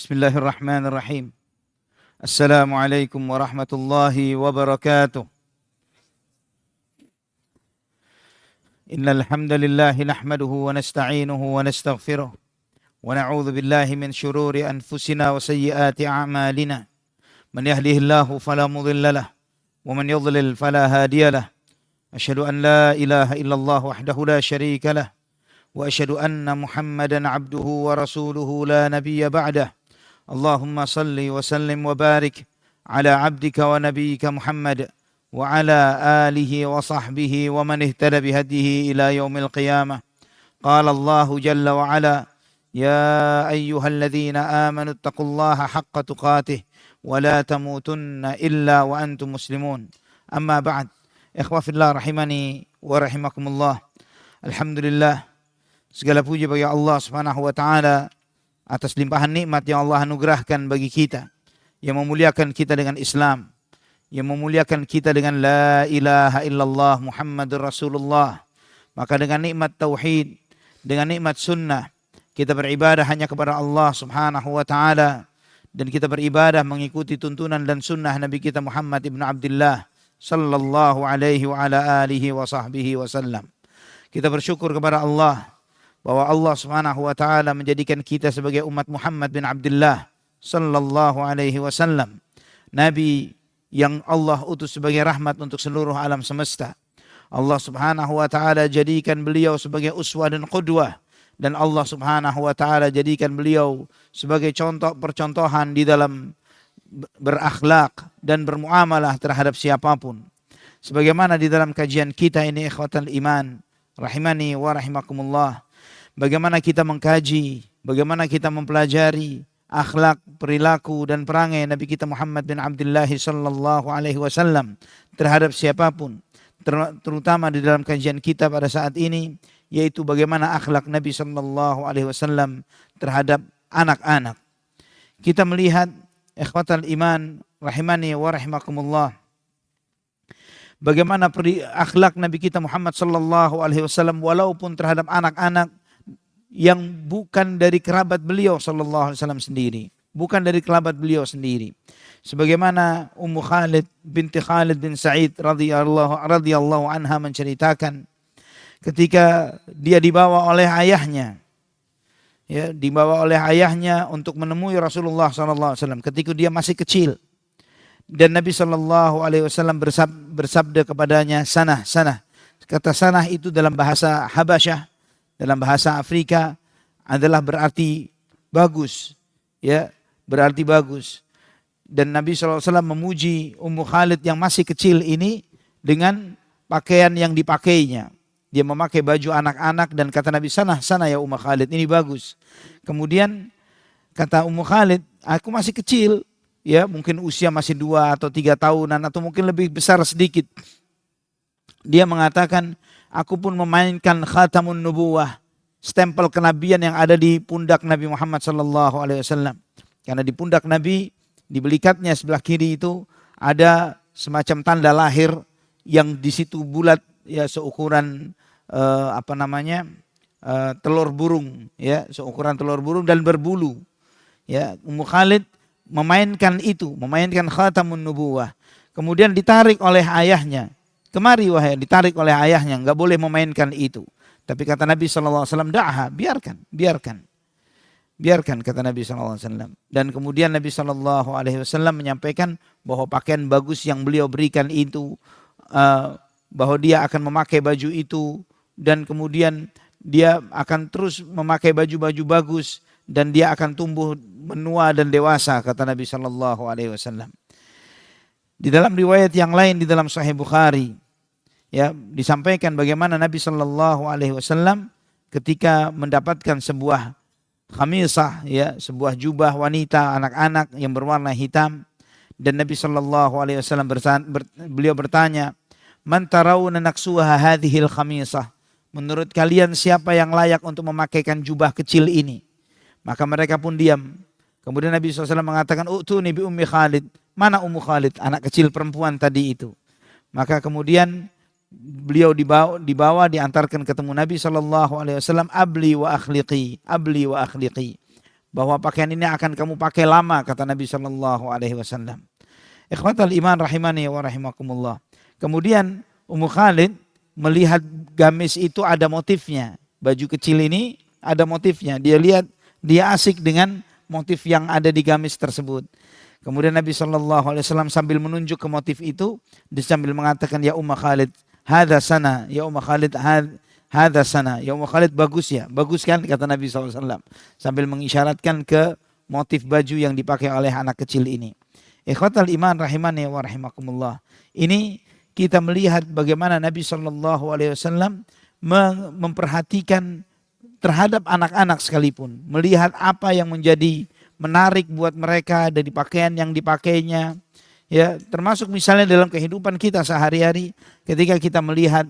Bismillahirrahmanirrahim. Assalamualaikum warahmatullahi wabarakatuh. Innal hamdalillah nahmaduhu wa nasta'inuhu wa nastaghfiruh wa na'udzu billahi min shururi anfusina wa sayyiati a'malina. Man yahdihillahu fala mudilla lahu wa man yudlil fala hadiya lahu. Asyhadu an la ilaha illallah wahdahu la syarika lahu wa asyhadu anna Muhammadan 'abduhu wa rasuluhu la nabiyya ba'dahu. Allahumma salli wa sallim wa barik ala abdika wa nabiyyika Muhammad wa ala alihi wa sahbihi wa man ihtada bihadihi ila yaumil qiyamah. Qala Allahu jalla wa ala, ya ayyuhalladzina amanu taqullaha haqqa tuqatih wa la tamutunna illa wa antum muslimun. Amma ba'd. Ikhwah fillah rahimani wa rahimakumullah. Alhamdulillah, segala puji bagi Allah Subhanahu wa taala atas limpahan nikmat yang Allah anugerahkan bagi kita, yang memuliakan kita dengan Islam, yang memuliakan kita dengan la ilaha illallah Muhammadur Rasulullah. Maka dengan nikmat tauhid, dengan nikmat sunnah, kita beribadah hanya kepada Allah Subhanahu wa taala, dan kita beribadah mengikuti tuntunan dan sunnah Nabi kita Muhammad ibn Abdullah sallallahu alaihi wa ala alihi wa sahbihi wasallam. Kita bersyukur kepada Allah bahwa Allah Subhanahu wa taala menjadikan kita sebagai umat Muhammad bin Abdullah sallallahu alaihi wasallam, nabi yang Allah utus sebagai rahmat untuk seluruh alam semesta. Allah Subhanahu wa taala jadikan beliau sebagai uswah dan qudwah, dan Allah Subhanahu wa taala jadikan beliau sebagai contoh percontohan di dalam berakhlak dan bermuamalah terhadap siapapun. Sebagaimana di dalam kajian kita ini, ikhwatal iman rahimani wa rahimakumullah, bagaimana kita mengkaji, bagaimana kita mempelajari akhlak, perilaku dan perangai Nabi kita Muhammad bin Abdullah sallallahu alaihi wasallam terhadap siapapun, terutama di dalam kajian kita pada saat ini, yaitu bagaimana akhlak Nabi sallallahu alaihi wasallam terhadap anak-anak. Kita melihat ikhwatal iman rahimani wa rahimakumullah, bagaimana akhlak Nabi kita Muhammad sallallahu alaihi wasallam walaupun terhadap anak-anak yang bukan dari kerabat beliau sallallahu alaihi wasallam sendiri, bukan dari kerabat beliau sendiri. Sebagaimana Ummu Khalid binti Khalid bin Sa'id radhiyallahu anha menceritakan ketika dia dibawa oleh ayahnya, dibawa oleh ayahnya untuk menemui Rasulullah sallallahu alaihi wasallam ketika dia masih kecil. Dan Nabi sallallahu alaihi wasallam bersabda kepadanya, sanah, sanah. Kata sanah itu dalam bahasa Habasyah, dalam bahasa Afrika adalah berarti bagus, berarti bagus. Dan Nabi SAW memuji Ummu Khalid yang masih kecil ini dengan pakaian yang dipakainya. Dia memakai baju anak-anak dan kata Nabi, sana ya Ummu Khalid, ini bagus. Kemudian kata Ummu Khalid, aku masih kecil, mungkin usia masih 2 atau 3 tahunan atau mungkin lebih besar sedikit. Dia mengatakan, aku pun memainkan khatamun nubuwah, stempel kenabian yang ada di pundak Nabi Muhammad sallallahu alaihi wasallam. Karena di pundak Nabi, di belikatnya sebelah kiri itu ada semacam tanda lahir yang di situ bulat, seukuran telur burung, seukuran telur burung dan berbulu. Ummu Khalid memainkan khatamun nubuwah. Kemudian ditarik oleh ayahnya. Kemari wahai, ditarik oleh ayahnya, enggak boleh memainkan itu. Tapi kata Nabi sallallahu alaihi wasallam, da'ha, biarkan kata Nabi sallallahu alaihi wasallam. Dan kemudian Nabi sallallahu alaihi wasallam menyampaikan bahwa pakaian bagus yang beliau berikan itu, bahwa dia akan memakai baju itu, dan kemudian dia akan terus memakai baju-baju bagus dan dia akan tumbuh menua dan dewasa, kata Nabi sallallahu alaihi wasallam. Di dalam riwayat yang lain di dalam Sahih Bukhari, disampaikan bagaimana Nabi sallallahu alaihi wasallam ketika mendapatkan sebuah khamisah, sebuah jubah wanita anak-anak yang berwarna hitam, dan Nabi sallallahu alaihi wasallam beliau bertanya, "Man tarawna naksuha hadhil khamisah?" Menurut kalian siapa yang layak untuk memakaikan jubah kecil ini? Maka mereka pun diam. Kemudian Nabi SAW mengatakan, "U'tuni bi ummi Khalid." Mana Ummu Khalid, anak kecil perempuan tadi itu. Maka kemudian beliau diantarkan ketemu Nabi SAW. Abli wa akhliqi. bahwa pakaian ini akan kamu pakai lama, kata Nabi Shallallahu Alaihi Wasallam. Ikhwatal iman rahimani wa rahimakumullah. Kemudian Ummu Khalid melihat gamis itu ada motifnya. Baju kecil ini ada motifnya. Dia lihat, dia asik dengan motif yang ada di gamis tersebut. Kemudian Nabi Shallallahu Alaihi Wasallam sambil menunjuk ke motif itu, dia sambil mengatakan, ya Ummu Khalid, hadza sana, ya Ummu Khalid, hadza sana, ya Ummu Khalid, bagus ya, bagus kan, kata Nabi SAW sambil mengisyaratkan ke motif baju yang dipakai oleh anak kecil ini. Ikhwatal iman rahimani wa rahimakumullah. Ini kita melihat bagaimana Nabi SAW memperhatikan terhadap anak-anak sekalipun, melihat apa yang menjadi menarik buat mereka dari pakaian yang dipakainya, ya, termasuk misalnya dalam kehidupan kita sehari-hari, ketika kita melihat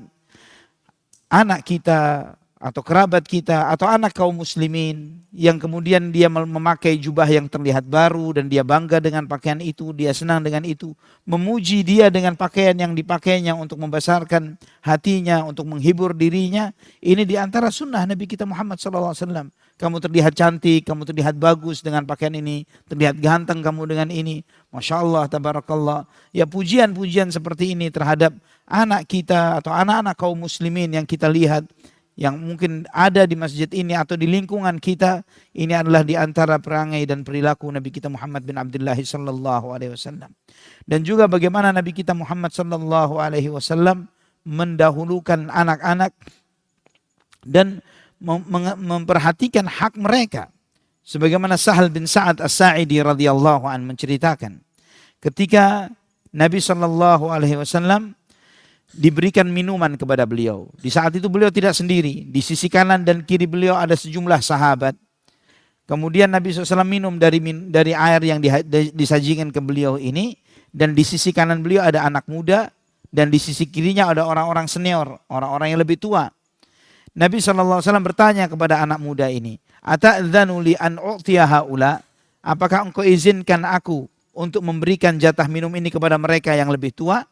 anak kita atau kerabat kita atau anak kaum muslimin yang kemudian dia memakai jubah yang terlihat baru dan dia bangga dengan pakaian itu, dia senang dengan itu, memuji dia dengan pakaian yang dipakainya untuk membesarkan hatinya, untuk menghibur dirinya. Ini diantara sunnah Nabi kita Muhammad SAW. Kamu terlihat cantik, kamu terlihat bagus dengan pakaian ini, terlihat ganteng kamu dengan ini. Masya Allah, tabarakallah. Ya, pujian-pujian seperti ini terhadap anak kita atau anak-anak kaum muslimin yang kita lihat, yang mungkin ada di masjid ini atau di lingkungan kita, ini adalah di antara perangai dan perilaku Nabi kita Muhammad bin Abdullah sallallahu alaihi wasallam. Dan juga bagaimana Nabi kita Muhammad sallallahu alaihi wasallam mendahulukan anak-anak dan memperhatikan hak mereka. Sebagaimana Sahal bin Sa'ad As-Sa'idi radhiyallahu an menceritakan, ketika Nabi sallallahu alaihi wasallam diberikan minuman kepada beliau. Di saat itu beliau tidak sendiri. Di sisi kanan dan kiri beliau ada sejumlah sahabat. Kemudian Nabi SAW minum dari air yang disajikan ke beliau ini. Dan di sisi kanan beliau ada anak muda. Dan di sisi kirinya ada orang-orang senior, orang-orang yang lebih tua. Nabi SAW bertanya kepada anak muda ini, ata'dzanu li an u'tiya haula? Apakah engkau izinkan aku untuk memberikan jatah minum ini kepada mereka yang lebih tua?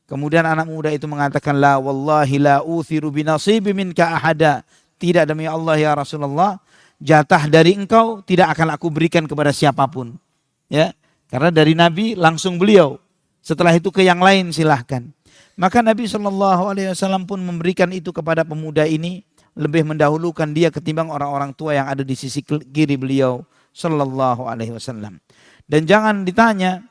Kemudian anak muda itu mengatakan, la wallahi la uthiru binasibi minka ahada. Tidak, demi Allah ya Rasulullah, jatah dari engkau tidak akan aku berikan kepada siapapun. Ya, karena dari Nabi langsung beliau. Setelah itu ke yang lain silahkan. Maka Nabi SAW pun memberikan itu kepada pemuda ini, lebih mendahulukan dia ketimbang orang-orang tua yang ada di sisi kiri beliau sallallahu alaihi wasallam. Dan jangan ditanya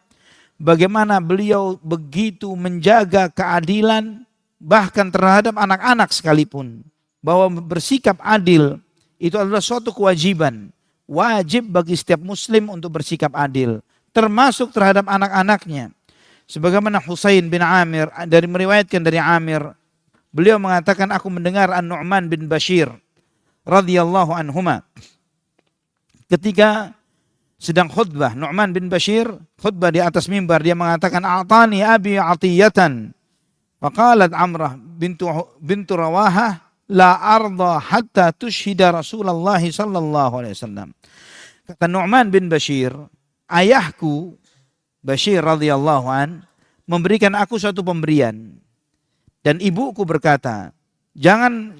bagaimana beliau begitu menjaga keadilan bahkan terhadap anak-anak sekalipun. Bahwa bersikap adil itu adalah suatu kewajiban. Wajib bagi setiap muslim untuk bersikap adil. Termasuk terhadap anak-anaknya. Sebagaimana Husain bin Amir, meriwayatkan dari Amir, beliau mengatakan, aku mendengar An-Nu'man bin Bashir radhiyallahu anhuma ketika sedang khutbah. Nu'man bin Bashir khutbah di atas mimbar, dia mengatakan, a'tani abi atiyatan. Faqalat Amrah bintu Rawahah, la arda hatta tushhida Rasulullah sallallahu alaihi wasallam. Kata Nu'man bin Bashir, ayahku Bashir radhiyallahu an memberikan aku suatu pemberian. Dan ibuku berkata, jangan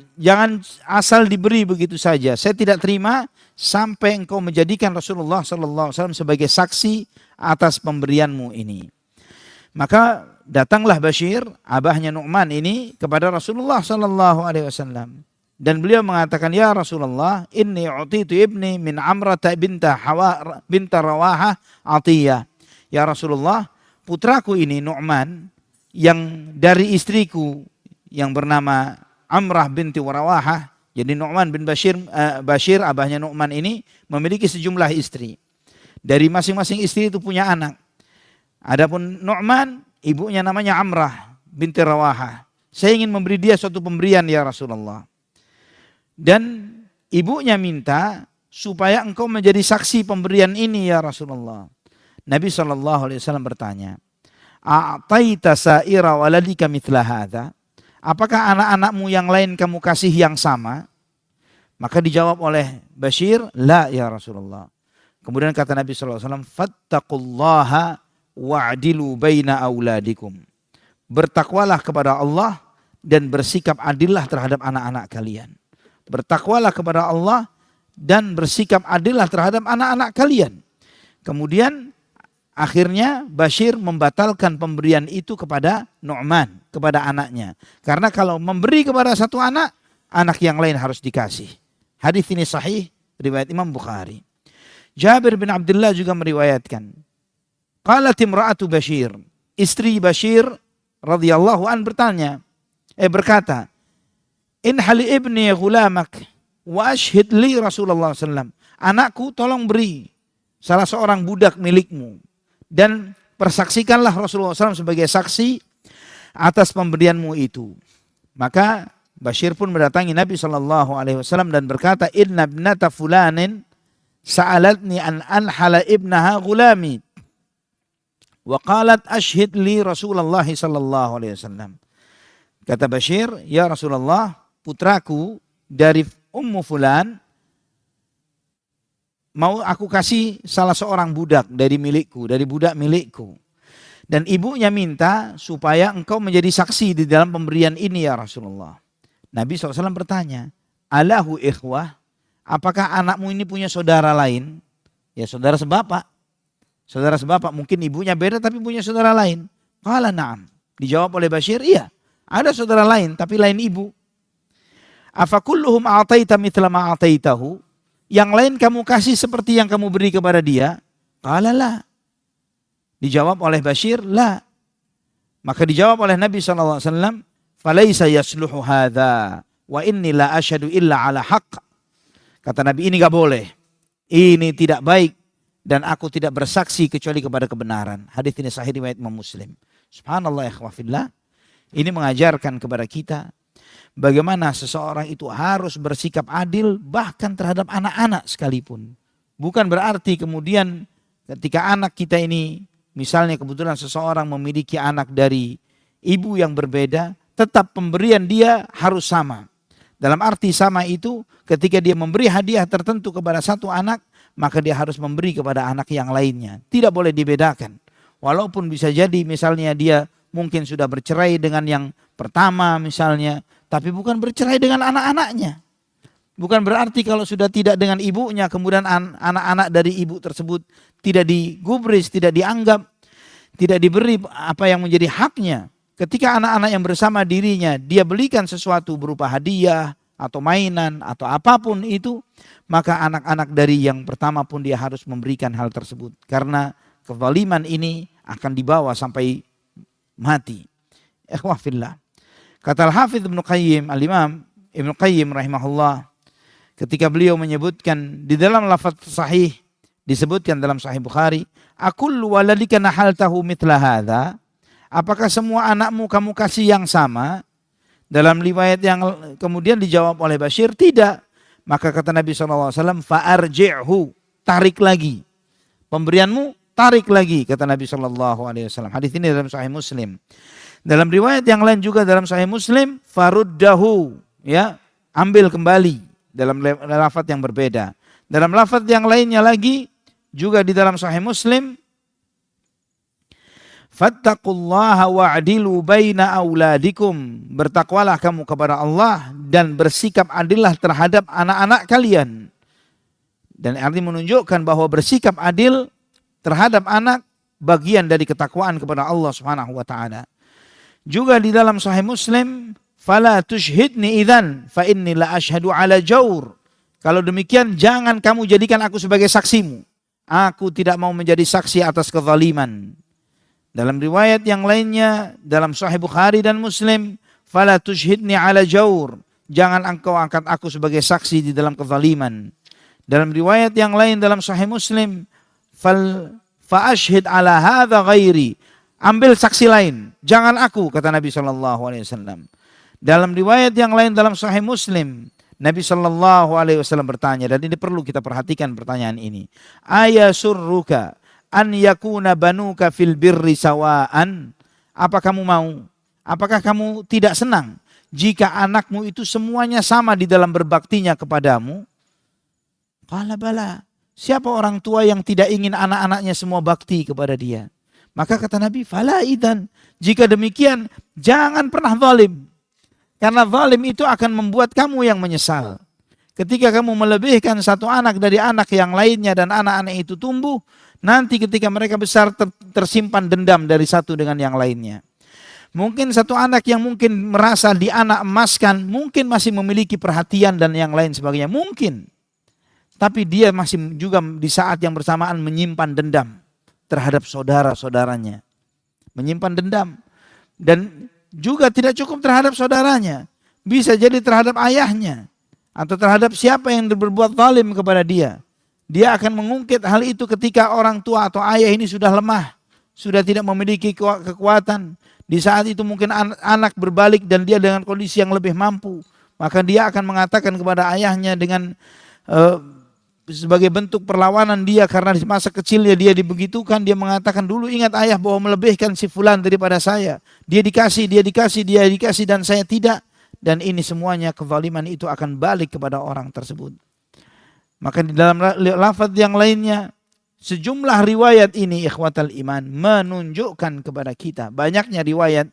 asal diberi begitu saja. Saya tidak terima sampai engkau menjadikan Rasulullah sallallahu alaihi wasallam sebagai saksi atas pemberianmu ini. Maka datanglah Bashir, abahnya Nu'man ini, kepada Rasulullah sallallahu alaihi wasallam. Dan beliau mengatakan, ya Rasulullah, inni utitu ibni min Amrata binta Rawahah atiyah. Ya Rasulullah, putraku ini Nu'man yang dari istriku yang bernama Amrah binti Rawahah. Jadi Nu'man bin Bashir, abahnya Nu'man ini memiliki sejumlah istri. Dari masing-masing istri itu punya anak. Adapun Nu'man, ibunya namanya Amrah binti Rawahah. Saya ingin memberi dia suatu pemberian ya Rasulullah. Dan ibunya minta supaya engkau menjadi saksi pemberian ini ya Rasulullah. Nabi SAW bertanya, a'taita sa'ira waladika mithla hadha? Apakah anak-anakmu yang lain kamu kasih yang sama? Maka dijawab oleh Bashir, la ya Rasulullah. Kemudian kata Nabi SAW, fattaqullaha wa'adilu baina auladikum. Bertakwalah kepada Allah dan bersikap adillah terhadap anak-anak kalian. Bertakwalah kepada Allah dan bersikap adillah terhadap anak-anak kalian. Kemudian akhirnya Bashir membatalkan pemberian itu kepada Nu'man, kepada anaknya. Karena kalau memberi kepada satu anak, anak yang lain harus dikasih. Hadis ini sahih, riwayat Imam Bukhari. Jabir bin Abdullah juga meriwayatkan. Qalat imra'atu Bashir, istri Bashir radhiyallahu an berkata, "Inhali ibni ghulamak wa ashhid li Rasulullah sallam." Anakku, tolong beri salah seorang budak milikmu dan persaksikanlah Rasulullah SAW sebagai saksi atas pemberianmu itu. Maka Bashir pun mendatangi Nabi SAW dan berkata, "Inna ibnata fulanin sa'alatni an anhala ibnaha ghulami wa qalat ashhid li Rasulullah SAW." Kata Bashir, "Ya Rasulullah, putraku dari Ummu Fulan mau aku kasih salah seorang budak dari milikku, dari budak milikku. Dan ibunya minta supaya engkau menjadi saksi di dalam pemberian ini ya Rasulullah." Nabi SAW bertanya, "Alahu ikhwah? Apakah anakmu ini punya saudara lain?" Ya, saudara sebapak. Saudara sebapak, mungkin ibunya beda tapi punya saudara lain. Qala na'am. Dijawab oleh Bashir, iya. Ada saudara lain tapi lain ibu. Afakulluhum a'taita mithla ma a'taitahu? Yang lain kamu kasih seperti yang kamu beri kepada dia? Qala la. Dijawab oleh Bashir, la. Maka dijawab oleh Nabi SAW, "Falaysa yasluhu hadha wa inni la asyhadu illa ala haqq." Kata Nabi, ini gak boleh. Ini tidak baik dan aku tidak bersaksi kecuali kepada kebenaran. Hadis ini sahih riwayat Imam Muslim. Subhanallah ya ikhwafillah. Ini mengajarkan kepada kita bagaimana seseorang itu harus bersikap adil bahkan terhadap anak-anak sekalipun. Bukan berarti kemudian ketika anak kita ini, misalnya kebetulan seseorang memiliki anak dari ibu yang berbeda, tetap pemberian dia harus sama. Dalam arti sama itu ketika dia memberi hadiah tertentu kepada satu anak, maka dia harus memberi kepada anak yang lainnya. Tidak boleh dibedakan. Walaupun bisa jadi misalnya dia mungkin sudah bercerai dengan yang pertama misalnya, tapi bukan bercerai dengan anak-anaknya. Bukan berarti kalau sudah tidak dengan ibunya, kemudian anak-anak dari ibu tersebut tidak digubris, tidak dianggap, tidak diberi apa yang menjadi haknya. Ketika anak-anak yang bersama dirinya, dia belikan sesuatu berupa hadiah atau mainan atau apapun itu, maka anak-anak dari yang pertama pun dia harus memberikan hal tersebut. Karena kezaliman ini akan dibawa sampai mati. Ikhwah fillah. Kata Al-Hafidz Ibnu Qayyim, Al-Imam Ibnu Qayyim rahimahullah, ketika beliau menyebutkan di dalam lafaz sahih, disebutkan dalam Sahih Bukhari, "Akullu waladika nahaltahu mithla hadza?" Apakah semua anakmu kamu kasih yang sama? Dalam riwayat yang kemudian dijawab oleh Bashir, tidak. Maka kata Nabi SAW, "Fa'arji'hu." Tarik lagi. Pemberianmu tarik lagi, kata Nabi SAW. Hadis ini dalam Sahih Muslim. Dalam riwayat yang lain juga dalam Sahih Muslim, "Faruddahu." Ya, ambil kembali. Dalam lafaz yang berbeda. Dalam lafaz yang lainnya lagi, juga di dalam Sahih Muslim, "Fattaqullaha wa'dilu baina auladikum." Bertakwalah kamu kepada Allah dan bersikap adillah terhadap anak-anak kalian. Dan arti menunjukkan bahwa bersikap adil terhadap anak bagian dari ketakwaan kepada Allah Subhanahu wa taala. Juga di dalam Sahih Muslim, "Fala tushhidni idzan fa inni la asyhadu ala jaur." Kalau demikian jangan kamu jadikan aku sebagai saksimu. Aku tidak mau menjadi saksi atas kezaliman. Dalam riwayat yang lainnya dalam Sahih Bukhari dan Muslim, "Fala tushhidni ala jaur." Jangan engkau angkat aku sebagai saksi di dalam kezaliman. Dalam riwayat yang lain dalam Sahih Muslim, "Fa ashhid ala hadza ghairi." Ambil saksi lain, jangan aku, kata Nabi SAW. Dalam riwayat yang lain dalam Sahih Muslim, Nabi SAW bertanya, dan ini perlu kita perhatikan pertanyaan ini. "Ayasurruka an yakuna banuka fil birri sawaan?" Apa kamu mau? Apakah kamu tidak senang jika anakmu itu semuanya sama di dalam berbaktinya kepadamu? Qala bala. Siapa orang tua yang tidak ingin anak-anaknya semua bakti kepada dia? Maka kata Nabi, "Fala idzan." Jika demikian, jangan pernah zalim. Karena zalim itu akan membuat kamu yang menyesal. Ketika kamu melebihkan satu anak dari anak yang lainnya dan anak-anak itu tumbuh, nanti ketika mereka besar tersimpan dendam dari satu dengan yang lainnya. Mungkin satu anak yang mungkin merasa dianak emaskan, mungkin masih memiliki perhatian dan yang lain sebagainya. Mungkin. Tapi dia masih juga di saat yang bersamaan menyimpan dendam terhadap saudara-saudaranya. Menyimpan dendam. Dan juga tidak cukup terhadap saudaranya. Bisa jadi terhadap ayahnya. Atau terhadap siapa yang berbuat zalim kepada dia. Dia akan mengungkit hal itu ketika orang tua atau ayah ini sudah lemah. Sudah tidak memiliki kekuatan. Di saat itu mungkin anak berbalik dan dia dengan kondisi yang lebih mampu. Maka dia akan mengatakan kepada ayahnya dengan sebagai bentuk perlawanan dia karena di masa kecilnya dia dibegitukan, dia mengatakan dulu ingat ayah bahwa melebihkan si fulan daripada saya. Dia dikasih dan saya tidak. Dan ini semuanya kezaliman itu akan balik kepada orang tersebut. Maka di dalam lafaz yang lainnya, sejumlah riwayat ini ikhwatal iman menunjukkan kepada kita, banyaknya riwayat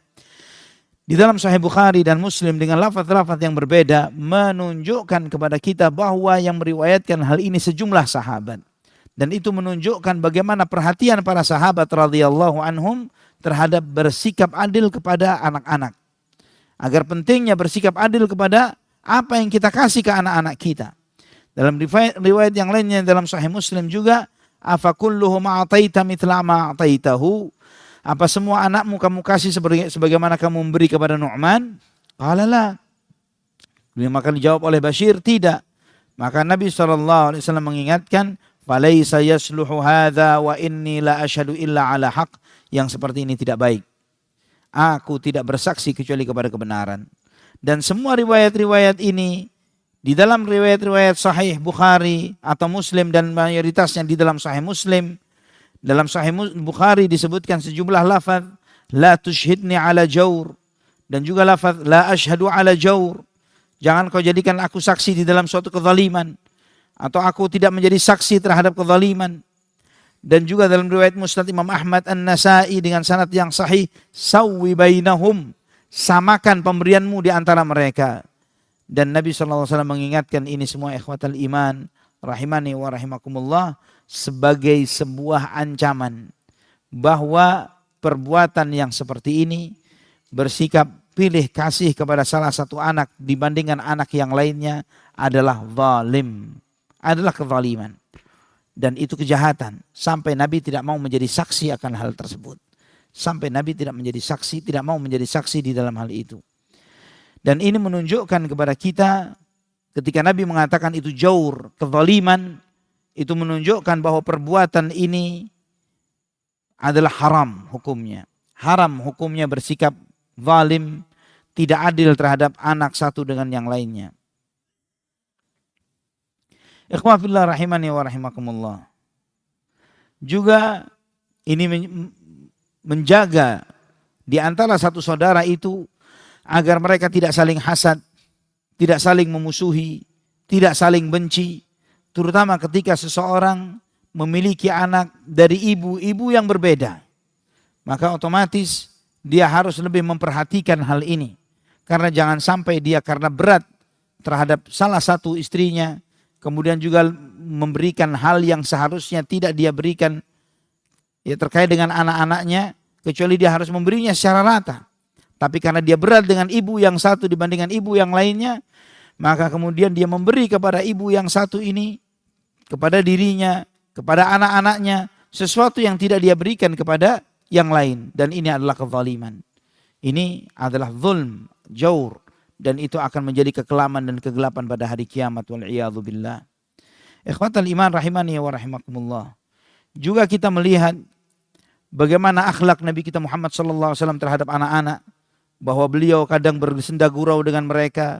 di dalam Sahih Bukhari dan Muslim dengan lafaz-lafaz yang berbeda menunjukkan kepada kita bahwa yang meriwayatkan hal ini sejumlah sahabat. Dan itu menunjukkan bagaimana perhatian para sahabat radhiyallahu anhum terhadap bersikap adil kepada anak-anak. Agar pentingnya bersikap adil kepada apa yang kita kasih ke anak-anak kita. Dalam riwayat yang lainnya dalam Sahih Muslim juga, afa kulluhum a'taita mithla ma a'taitahu. Apa semua anakmu kamu kasih sebagaimana kamu memberi kepada Nu'man? Qala la. Maka dijawab oleh Bashir, tidak. Maka Nabi SAW mengingatkan, falaisa yasluhu hadha wa inni la ashhadu illa ala haq. Yang seperti ini tidak baik. Aku tidak bersaksi kecuali kepada kebenaran. Dan semua riwayat-riwayat ini, di dalam riwayat-riwayat Sahih Bukhari atau Muslim dan mayoritasnya di dalam Sahih Muslim, dalam Sahih Bukhari disebutkan sejumlah lafaz, la tushhidni ala jawr, dan juga lafaz la ashhadu ala jawr. Jangan kau jadikan aku saksi di dalam suatu kezaliman, atau aku tidak menjadi saksi terhadap kezaliman. Dan juga dalam riwayat Musnad Imam Ahmad An-Nasai dengan sanad yang sahih, sawwi bainahum, samakan pemberianmu di antara mereka. Dan Nabi SAW mengingatkan ini semua ikhwatal iman rahimani wa rahimakumullah sebagai sebuah ancaman bahwa perbuatan yang seperti ini, bersikap pilih kasih kepada salah satu anak dibandingkan anak yang lainnya adalah zalim, adalah kezaliman. Dan itu kejahatan. Sampai Nabi tidak mau menjadi saksi akan hal tersebut. Sampai Nabi tidak menjadi saksi, tidak mau menjadi saksi di dalam hal itu. Dan ini menunjukkan kepada kita ketika Nabi mengatakan itu jaur, kezaliman, itu menunjukkan bahwa perbuatan ini adalah haram hukumnya. Haram hukumnya bersikap zalim, tidak adil terhadap anak satu dengan yang lainnya. Ikhwah fillah rahimani wa rahimakumullah. Juga ini menjaga di antara satu saudara itu agar mereka tidak saling hasad, tidak saling memusuhi, tidak saling benci, terutama ketika seseorang memiliki anak dari ibu yang berbeda. Maka otomatis dia harus lebih memperhatikan hal ini. Karena jangan sampai dia karena berat terhadap salah satu istrinya, kemudian juga memberikan hal yang seharusnya tidak dia berikan ya terkait dengan anak-anaknya, kecuali dia harus memberinya secara rata. Tapi karena dia berat dengan ibu yang satu dibandingkan ibu yang lainnya, maka kemudian dia memberi kepada ibu yang satu ini, kepada dirinya, kepada anak-anaknya, sesuatu yang tidak dia berikan kepada yang lain. Dan ini adalah kezaliman. Ini adalah zulm, jaur. Dan itu akan menjadi kekelaman dan kegelapan pada hari kiamat. Wal'iyadhu billah. Ikhwatal iman rahimani wa rahimakumullah. Juga kita melihat bagaimana akhlak Nabi kita Muhammad SAW terhadap anak-anak. Bahwa beliau kadang bersenda gurau dengan mereka,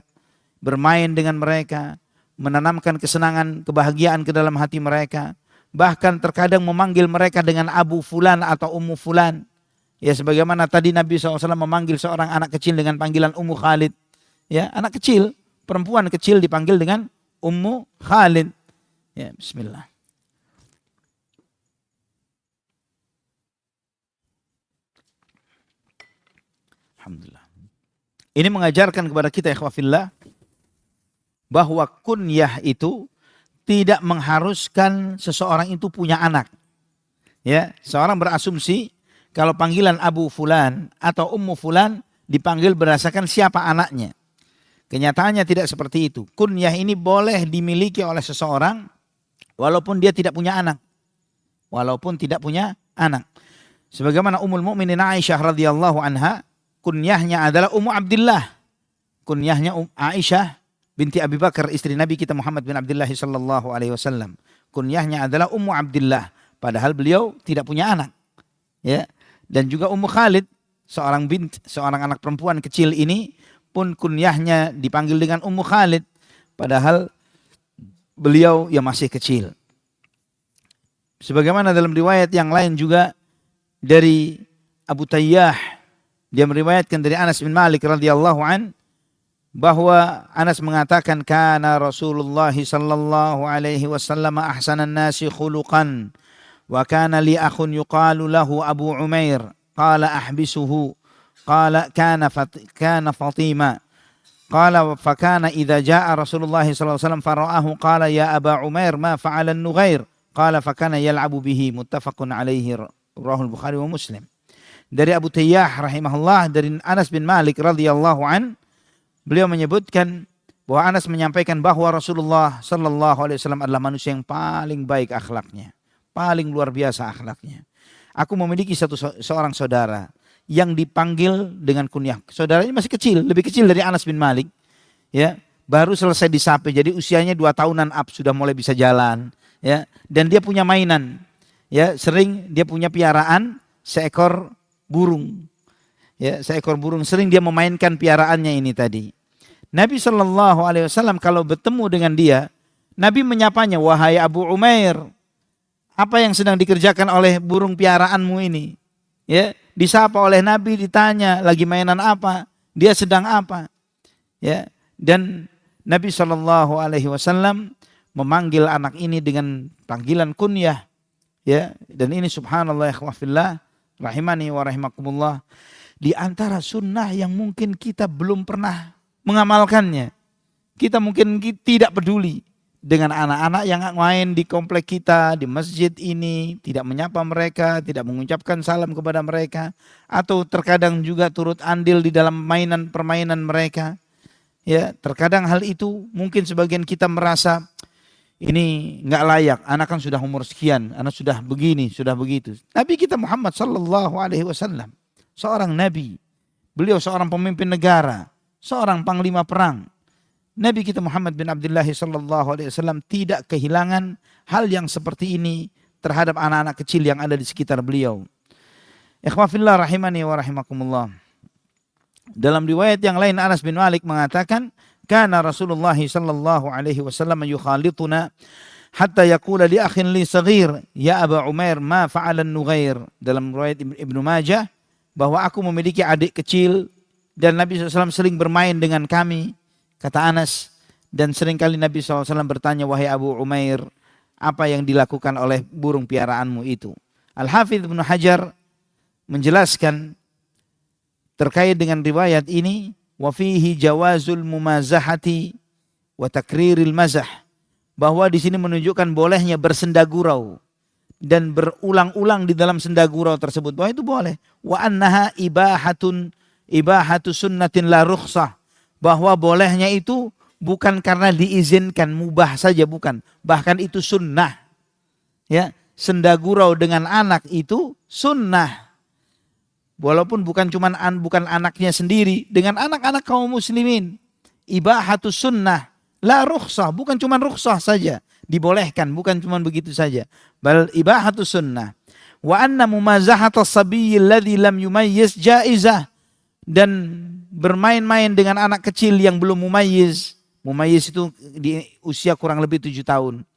bermain dengan mereka, menanamkan kesenangan, kebahagiaan ke dalam hati mereka. Bahkan terkadang memanggil mereka dengan Abu Fulan atau Ummu Fulan. Ya sebagaimana tadi Nabi SAW memanggil seorang anak kecil dengan panggilan Ummu Khalid. Ya, anak kecil, perempuan kecil dipanggil dengan Ummu Khalid. Ya, bismillah. Alhamdulillah. Ini mengajarkan kepada kita ikhwah fillah bahwa kunyah itu tidak mengharuskan seseorang itu punya anak. Ya, seorang berasumsi kalau panggilan Abu Fulan atau Ummu Fulan dipanggil berdasarkan siapa anaknya. Kenyataannya tidak seperti itu. Kunyah ini boleh dimiliki oleh seseorang walaupun dia tidak punya anak. Walaupun tidak punya anak. Sebagaimana Ummul Mukminin Aisyah radhiyallahu anha, kunyahnya adalah Ummu Abdillah. Kunyahnya Aisyah binti Abi Bakar, istri Nabi kita Muhammad bin Abdullah sallallahu alaihi wasallam. Kunyahnya adalah Ummu Abdillah, padahal beliau tidak punya anak. Ya. Dan juga Ummu Khalid, seorang anak perempuan kecil ini pun kunyahnya dipanggil dengan Ummu Khalid, padahal beliau yang masih kecil. Sebagaimana dalam riwayat yang lain juga dari Abu Tayyah, dia meriwayatkan dari Anas bin Malik radhiyallahu an, bahwa Anas mengatakan kana Rasulullah sallallahu alaihi wasallam ahsanan nasi khuluqan wa kana li akhun yuqalu lahu Abu Umair qala ahbisuhu qala kana Fatima qala fa kana idza jaa Rasulullah sallallahu alaihi wasallam fara'ahu qala ya Aba Umair ma fa'ala an-Nughair qala fa kana yal'abu bihi muttafaqun alaihi rawahul Bukhari wa Muslim. Dari Abu Tayyah rahimahullah, dari Anas bin Malik radhiyallahu an, beliau menyebutkan bahwa Anas menyampaikan bahwa Rasulullah sallallahu alaihi wasallam adalah manusia yang paling baik akhlaknya, paling luar biasa akhlaknya. Aku memiliki seorang saudara yang dipanggil dengan kunyah. Saudaranya masih kecil, lebih kecil dari Anas bin Malik. Ya, baru selesai disapai, jadi usianya 2 tahunan up, sudah mulai bisa jalan. Ya, dan dia punya mainan. Ya, sering dia punya piaraan seekor burung. Ya, seekor burung, sering dia memainkan piaraannya ini tadi. Nabi Shallallahu Alaihi Wasallam kalau bertemu dengan dia, Nabi menyapanya, wahai Abu Umair, apa yang sedang dikerjakan oleh burung piaraanmu ini? Ya, disapa oleh Nabi, ditanya lagi mainan apa, dia sedang apa? Ya, dan Nabi Shallallahu Alaihi Wasallam memanggil anak ini dengan panggilan kunyah. Ya, dan ini subhanallah ikhwafillah rahimani wa rahimakumullah, di antara sunnah yang mungkin kita belum pernah mengamalkannya. Kita mungkin tidak peduli dengan anak-anak yang main di komplek kita, di masjid ini, tidak menyapa mereka, tidak mengucapkan salam kepada mereka, atau terkadang juga turut andil di dalam permainan mereka. Ya, terkadang hal itu mungkin sebagian kita merasa ini nggak layak, anak kan sudah umur sekian, anak sudah begini, sudah begitu. Nabi kita Muhammad sallallahu alaihi wasallam seorang nabi, beliau seorang pemimpin negara, seorang panglima perang. Nabi kita Muhammad bin Abdullah sallallahu alaihi wasallam tidak kehilangan hal yang seperti ini terhadap anak-anak kecil yang ada di sekitar beliau. Ikhwafillah rahimani wa rahimakumullah. Dalam riwayat yang lain Anas bin Malik mengatakan, kana Rasulullah sallallahu alaihi wasallam yukhalituna hatta yaqula li akhin li saghir ya Aba Umair ma fa'ala an-Nughair. Dalam riwayat Ibnu Majah bahwa aku memiliki adik kecil dan Nabi SAW sering bermain dengan kami, kata Anas, dan seringkali Nabi SAW bertanya, wahai Abu Umair, apa yang dilakukan oleh burung piaraanmu itu? Al-Hafidz Ibnu Hajar menjelaskan terkait dengan riwayat ini, wa fihi jawazul mumazahati wa takriril mazah, bahwa di sini menunjukkan bolehnya bersenda gurau dan berulang-ulang di dalam senda gurau tersebut, bahwa itu boleh. Wa annaha ibahatu sunnatin la rukhsah, bahwa bolehnya itu bukan karena diizinkan, mubah saja bukan, bahkan itu sunnah. Ya, senda gurau dengan anak itu sunnah. Walaupun bukan anaknya sendiri, dengan anak-anak kaum muslimin. Ibahatu sunnah la rukhsah, bukan cuma rukhsah saja, dibolehkan, bukan cuma begitu saja. Bal ibahatu sunnah. Wa anna mumazahatas sabiyyi alladhi lam yumayyiz jaizah, dan bermain-main dengan anak kecil yang belum mumayyiz. Mumayyiz itu di usia kurang lebih 7 tahun.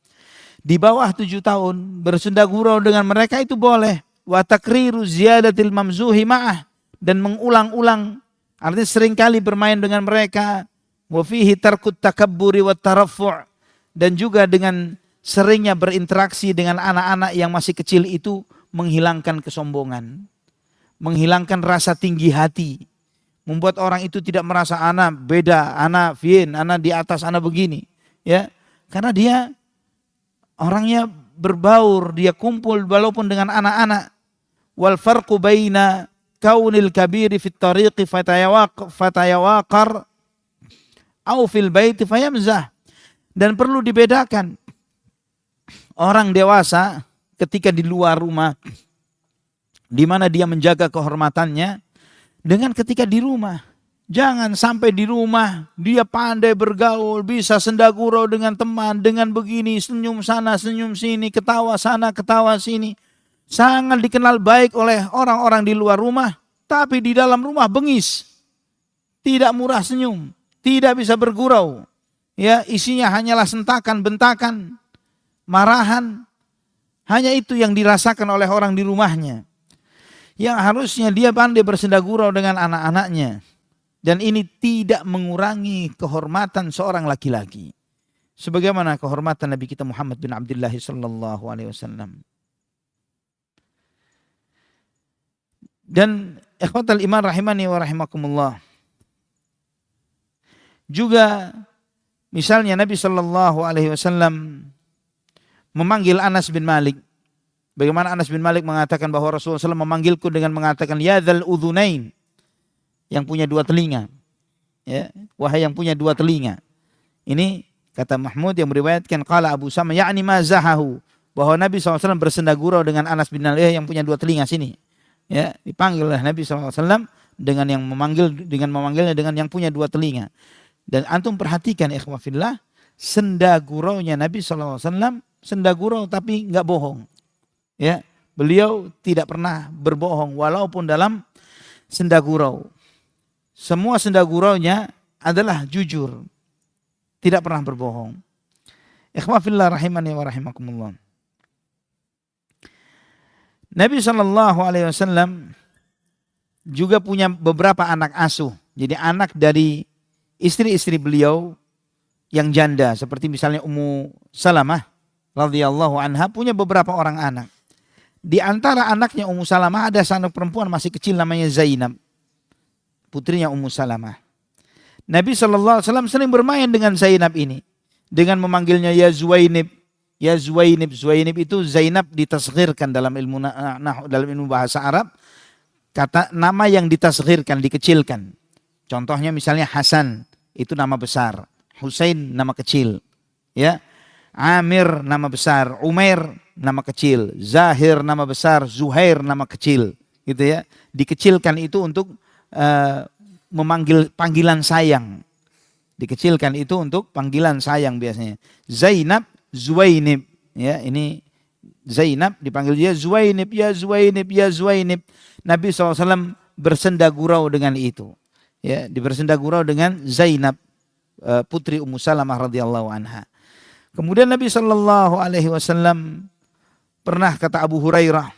Di bawah 7 tahun bersenda gurau dengan mereka itu boleh. Wa takriru ziyadatil mamzuhi ma'ah, dan mengulang-ulang, artinya seringkali bermain dengan mereka. Wa fihi tarkut takabburi wa taraffu', dan juga dengan seringnya berinteraksi dengan anak-anak yang masih kecil itu menghilangkan kesombongan, menghilangkan rasa tinggi hati, membuat orang itu tidak merasa ana beda, ana fien, ana di atas, ana begini, ya. Karena dia orangnya berbaur, dia kumpul walaupun dengan anak-anak. Wal farqu baina kaunil kabiri fit tariqi fatayawaqar au fil baiti fayamzah. Dan perlu dibedakan orang dewasa ketika di luar rumah, di mana dia menjaga kehormatannya, dengan ketika di rumah. Jangan sampai di rumah dia pandai bergaul, bisa sendagurau dengan teman, dengan begini, senyum sana, senyum sini, ketawa sana, ketawa sini. Sangat dikenal baik oleh orang-orang di luar rumah, tapi di dalam rumah bengis. Tidak murah senyum, tidak bisa bergurau. Ya, isinya hanyalah sentakan, bentakan, marahan. Hanya itu yang dirasakan oleh orang di rumahnya. Yang harusnya dia pandai bersendagurau dengan anak-anaknya. Dan ini tidak mengurangi kehormatan seorang laki-laki. Sebagaimana kehormatan Nabi kita Muhammad bin Abdullah sallallahu alaihi wasallam. Dan ikhwatal iman rahimani wa rahimakumullah. Juga misalnya Nabi sallallahu alaihi wasallam memanggil Anas bin Malik. Bagaimana Anas bin Malik mengatakan bahwa Rasulullah SAW memanggilku dengan mengatakan ya dzal udhunain, yang punya dua telinga. Ya, wahai yang punya dua telinga. Ini kata Mahmud yang meriwayatkan qala Abu Sama yakni mazahahu, bahwa Nabi SAW bersendagurau dengan Anas bin Malik yang punya dua telinga sini. Ya, dipanggil oleh Nabi SAW dengan yang memanggilnya dengan yang punya dua telinga. Dan antum perhatikan ikhwah fillah, sendaguraunya Nabi SAW, sendagurau tapi enggak bohong. Ya, beliau tidak pernah berbohong walaupun dalam sendagurau. Semua sendaguraunya adalah jujur, tidak pernah berbohong. Ikhwah fillah rahimani wa rahimakumullah. Nabi SAW juga punya beberapa anak asuh. Jadi anak dari istri-istri beliau yang janda, seperti misalnya Ummu Salamah radhiyallahu anha punya beberapa orang anak. Di antara anaknya Ummu Salamah ada seorang perempuan masih kecil namanya Zainab, putrinya Ummu Salamah. Nabi SAW sering bermain dengan Zainab ini, dengan memanggilnya ya Zuwainib, ya Zuwainib. Zuwainib itu Zainab ditasghirkan dalam ilmu bahasa Arab, kata nama yang ditasghirkan, dikecilkan. Contohnya misalnya Hasan itu nama besar, Husain nama kecil, ya. Amir nama besar, Umair nama kecil, Zahir nama besar, Zuhair nama kecil, gitu ya. Dikecilkan itu untuk memanggil panggilan sayang. Dikecilkan itu untuk panggilan sayang biasanya. Zainab, Zuwainib, ya, ini Zainab dipanggil dia Zuwainib, ya Zuwainib, ya Zuwainib. Nabi SAW bersendagurau dengan itu. Ya, bersendagurau dengan Zainab, putri Ummu Salamah radhiyallahu anha. Kemudian Nabi SAW pernah, kata Abu Hurairah,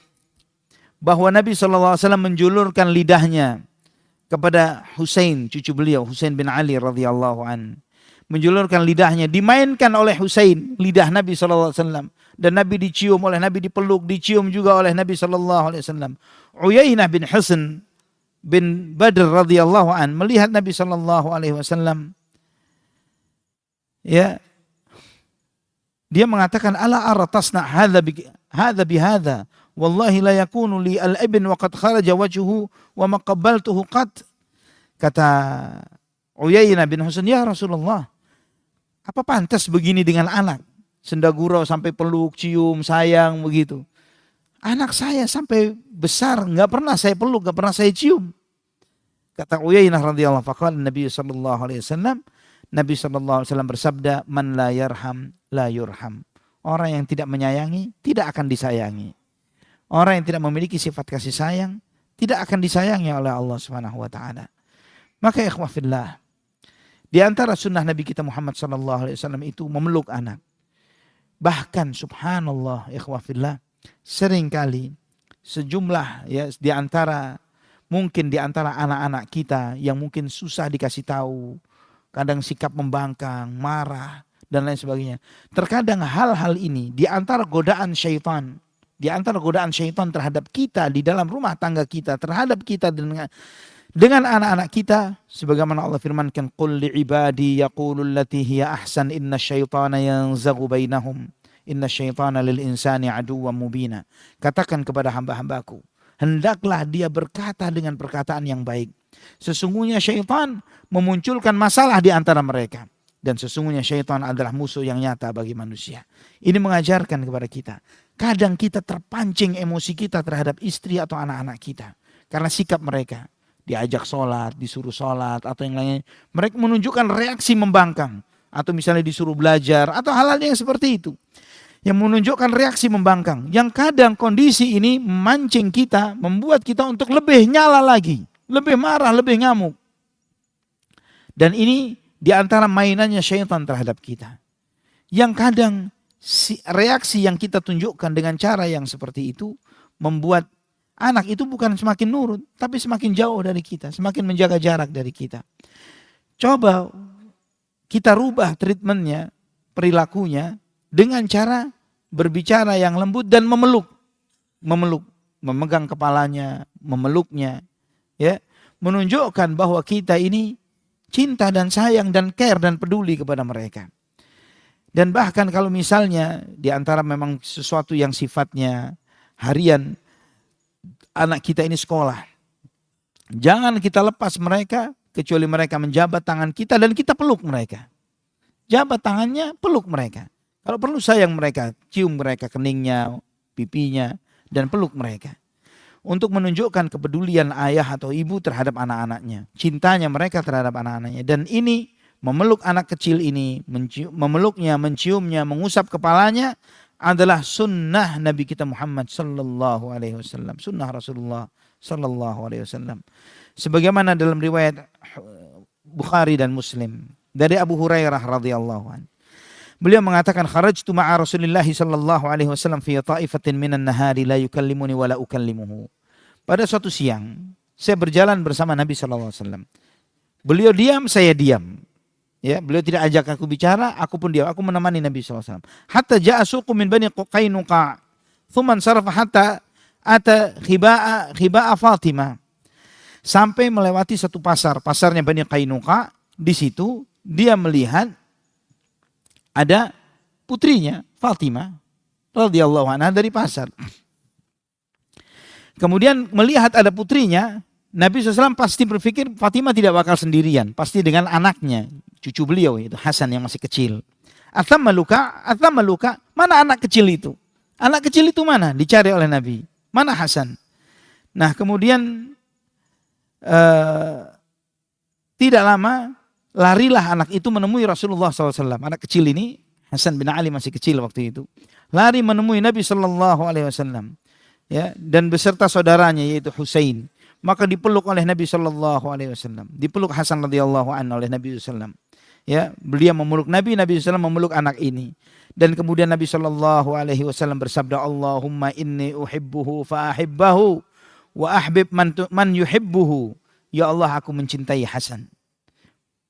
bahwa Nabi SAW menjulurkan lidahnya kepada Husain, cucu beliau, Husain bin Ali radhiyallahu an. Menjulurkan lidahnya, dimainkan oleh Husain lidah Nabi SAW. Dan Nabi dicium oleh Nabi, dipeluk, dicium juga oleh Nabi SAW. Uyainah bin Husn bin Badr radhiyallahu an melihat Nabi SAW. Ya, dia mengatakan ala ara tasna hadza bihadza wallahi la yakunu li al-ibn wa qad kharaja wajhuhu wa ma qabbaltuhu qat. Kata Uyainah bin Husn, ya Rasulullah, apa pantas begini dengan anak? Sendagurau sampai peluk, cium, sayang begitu. Anak saya sampai besar enggak pernah saya peluk, enggak pernah saya cium. Kata Uyainah radhiyallahu faqala Nabi sallallahu alaihi wasallam, Nabi sallallahu alaihi wasallam bersabda, man la yarham la yurham. Orang yang tidak menyayangi tidak akan disayangi. Orang yang tidak memiliki sifat kasih sayang tidak akan disayangi oleh Allah Subhanahu wa taala. Maka ikhwah fillah, di antara sunnah Nabi kita Muhammad sallallahu alaihi wasallam itu memeluk anak. Bahkan subhanallah ikhwah fillah, seringkali sejumlah ya di antara anak-anak kita yang mungkin susah dikasih tahu, kadang sikap membangkang, marah dan lain sebagainya. Terkadang hal-hal ini di antara godaan syaitan terhadap kita di dalam rumah tangga kita, terhadap kita Dengan anak-anak kita, sebagaimana Allah firmankan, qul li'ibadi yaqulul lati hiya ahsan inna syaitana yanzaghu bainahum inna syaitana lil insani aduwwan mubina. Katakan kepada hamba-hambaku, hendaklah dia berkata dengan perkataan yang baik. Sesungguhnya syaitan memunculkan masalah di antara mereka. Dan sesungguhnya syaitan adalah musuh yang nyata bagi manusia. Ini mengajarkan kepada kita. Kadang kita terpancing emosi kita terhadap istri atau anak-anak kita. Karena sikap mereka. Diajak sholat, disuruh sholat, atau yang lainnya. Mereka menunjukkan reaksi membangkang. Atau misalnya disuruh belajar, atau hal-hal yang seperti itu. Yang menunjukkan reaksi membangkang. Yang kadang kondisi ini memancing kita, membuat kita untuk lebih nyala lagi. Lebih marah, lebih ngamuk. Dan ini di antara mainannya syaitan terhadap kita. Yang kadang reaksi yang kita tunjukkan dengan cara yang seperti itu membuat anak itu bukan semakin nurut, tapi semakin jauh dari kita, semakin menjaga jarak dari kita. Coba kita rubah treatmentnya, perilakunya dengan cara berbicara yang lembut dan memeluk, memegang kepalanya, memeluknya, ya, menunjukkan bahwa kita ini cinta dan sayang dan care dan peduli kepada mereka. Dan bahkan kalau misalnya di antara memang sesuatu yang sifatnya harian, anak kita ini sekolah. Jangan kita lepas mereka kecuali mereka menjabat tangan kita dan kita peluk mereka. Jabat tangannya, peluk mereka. Kalau perlu sayang mereka, cium mereka keningnya, pipinya, dan peluk mereka. Untuk menunjukkan kepedulian ayah atau ibu terhadap anak-anaknya. Cintanya mereka terhadap anak-anaknya. Dan ini, memeluk anak kecil ini, memeluknya, menciumnya, mengusap kepalanya, adalah sunnah Nabi kita Muhammad sallallahu alaihi wasallam. Sunnah Rasulullah sallallahu alaihi wasallam. Sebagaimana dalam riwayat Bukhari dan Muslim. Dari Abu Hurairah radhiyallahu anhu. Beliau mengatakan, kharajtu ma'a Rasulillah sallallahu alaihi wasallam fi ta'ifatin minan nahari la yukallimuni wa la ukallimuhu. Pada suatu siang, saya berjalan bersama Nabi sallallahu alaihi wasallam. Beliau diam, saya diam. Ya, beliau tidak ajak aku bicara, aku pun diam. Aku menemani Nabi sallallahu alaihi wasallam. Hatta ja'a suqu min Bani Qainuqa. Thumma sarafa hatta ata khiba'a Fatimah. Sampai melewati satu pasar, pasarnya Bani Qainuqa. Di situ dia melihat ada putrinya Fatimah radhiyallahu anha dari pasar. Kemudian melihat ada putrinya, Nabi SAW pasti berpikir Fatimah tidak bakal sendirian, pasti dengan anaknya, cucu beliau itu Hasan yang masih kecil. Athamma luka, mana anak kecil itu? Anak kecil itu mana? Dicari oleh Nabi. Mana Hasan? Nah kemudian tidak lama larilah anak itu menemui Rasulullah SAW. Anak kecil ini, Hasan bin Ali masih kecil waktu itu. Lari menemui Nabi SAW. Ya, dan beserta saudaranya yaitu Husain. Maka dipeluk oleh Nabi SAW. Dipeluk Hasan radhiyallahu anhu oleh Nabi SAW. Ya, beliau memeluk Nabi SAW memeluk anak ini. Dan kemudian Nabi SAW bersabda, Allahumma inni uhibbuhu fa'ahibbahu wa ahbib man yuhibbuhu. Ya Allah, aku mencintai Hasan.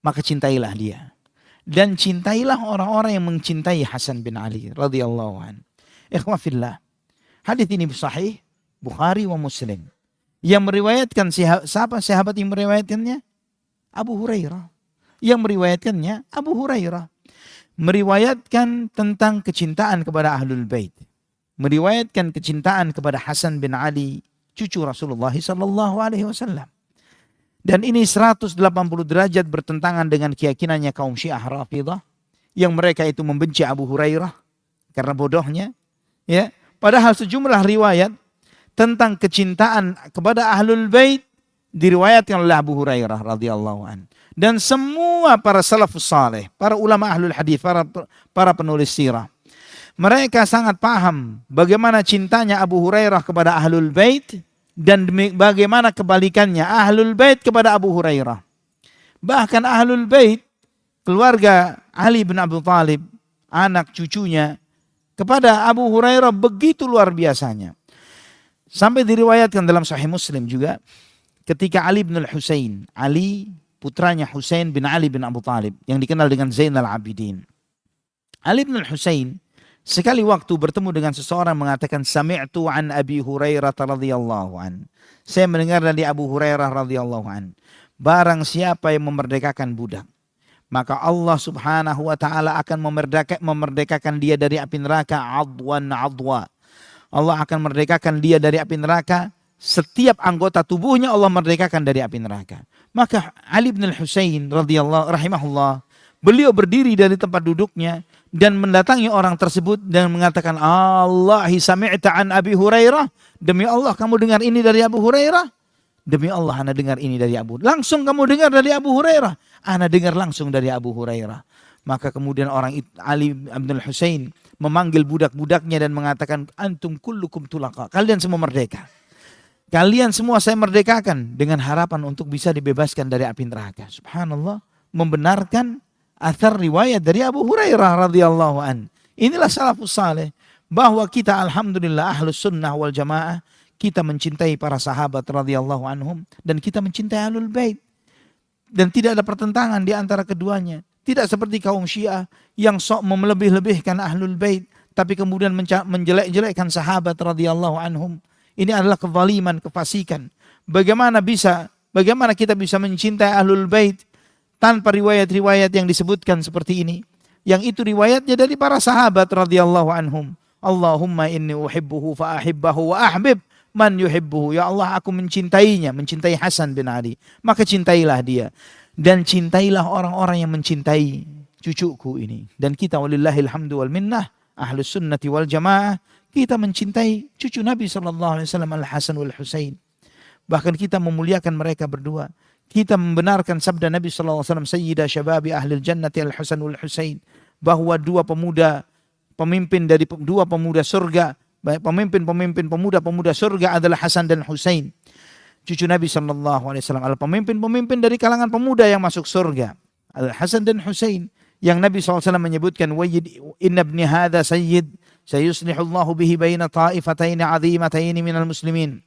Maka cintailah dia. Dan cintailah orang-orang yang mencintai Hasan bin Ali radhiyallahu anhu. Ikhwah fillah. Hadis ini sahih Bukhari wa Muslim. Yang meriwayatkan siapa sahabat yang meriwayatkannya? Abu Hurairah. Yang meriwayatkannya Abu Hurairah. Meriwayatkan tentang kecintaan kepada Ahlul Bait. Meriwayatkan kecintaan kepada Hasan bin Ali, cucu Rasulullah sallallahu alaihi wasallam. Dan ini 180 derajat bertentangan dengan keyakinannya kaum Syiah Rafidhah yang mereka itu membenci Abu Hurairah karena bodohnya, ya. Padahal sejumlah riwayat tentang kecintaan kepada Ahlul Bait diriwayatkan oleh Abu Hurairah radhiyallahu an. Dan semua para salafus saleh, para ulama Ahlul Hadis, para penulis sirah, mereka sangat paham bagaimana cintanya Abu Hurairah kepada Ahlul Bait. Dan bagaimana kebalikannya Ahlul Bait kepada Abu Hurairah. Bahkan Ahlul Bait, keluarga Ali bin Abi Thalib, anak cucunya, kepada Abu Hurairah begitu luar biasanya. Sampai diriwayatkan dalam Sahih Muslim juga, ketika Ali bin Al-Husain, Ali putranya Husain bin Ali bin Abu Thalib, yang dikenal dengan Zainal Abidin. Ali bin Al-Husain Sekali waktu bertemu dengan seseorang mengatakan sami'tu an Abi Hurairah radhiyallahu an. Saya mendengar dari Abu Hurairah radhiyallahu an. Barang siapa yang memerdekakan budak, maka Allah Subhanahu wa taala akan memerdekakan dia dari api neraka adwan adwa. Allah akan merdekakan dia dari api neraka, setiap anggota tubuhnya Allah merdekakan dari api neraka. Maka Ali bin Al-Husain radhiyallahu rahimahullah, beliau berdiri dari tempat duduknya dan mendatangi orang tersebut dan mengatakan, Allahi sami'ta an Abi Hurairah, demi Allah kamu dengar ini dari Abu Hurairah. Demi Allah ana dengar ini dari langsung kamu dengar dari Abu Hurairah. Ana dengar langsung dari Abu Hurairah. Maka kemudian orang itu, Ali bin Husain, memanggil budak-budaknya dan mengatakan, antum kullukum tulaqa, kalian semua merdeka. Kalian semua saya merdekakan dengan harapan untuk bisa dibebaskan dari api neraka. Subhanallah, membenarkan athar riwayat dari Abu Hurairah radhiyallahu an. Inilah salafus saleh, bahwa kita alhamdulillah ahlus sunnah wal jamaah, kita mencintai para sahabat radhiyallahu anhum dan kita mencintai ahlul bait. Dan tidak ada pertentangan di antara keduanya. Tidak seperti kaum Syiah yang sok melebih-lebihkan ahlul bait tapi kemudian menjelek-jelekkan sahabat radhiyallahu anhum. Ini adalah kezaliman, kefasikan. Bagaimana kita bisa mencintai ahlul bait tanpa riwayat-riwayat yang disebutkan seperti ini? Yang itu riwayatnya dari para sahabat radhiyallahu anhum. Allahumma inni uhibbuhu fa ahibbahu wa ahbib man yuhibbuhu. Ya Allah, aku mencintainya, mencintai Hasan bin Ali, maka cintailah dia. Dan cintailah orang-orang yang mencintai cucuku ini. Dan kita walillahil hamdu wal minnah, ahlus sunnati wal jamaah, kita mencintai cucu Nabi SAW Al-Hasan wal Husain. Bahkan kita memuliakan mereka berdua. Kita membenarkan sabda Nabi SAW, Sayyidah syababi ahlil jannati Al-Hasan wal Husain, bahwa dua pemimpin dari dua pemuda surga, pemimpin pemuda surga adalah Hasan dan Husain. Cucu Nabi SAW adalah pemimpin dari kalangan pemuda yang masuk surga, Al-Hasan dan Husain, yang Nabi SAW menyebutkan, inna ibni hadha sayyid sayuslihullahu bihi baina ta'ifataini azimataini minal muslimin,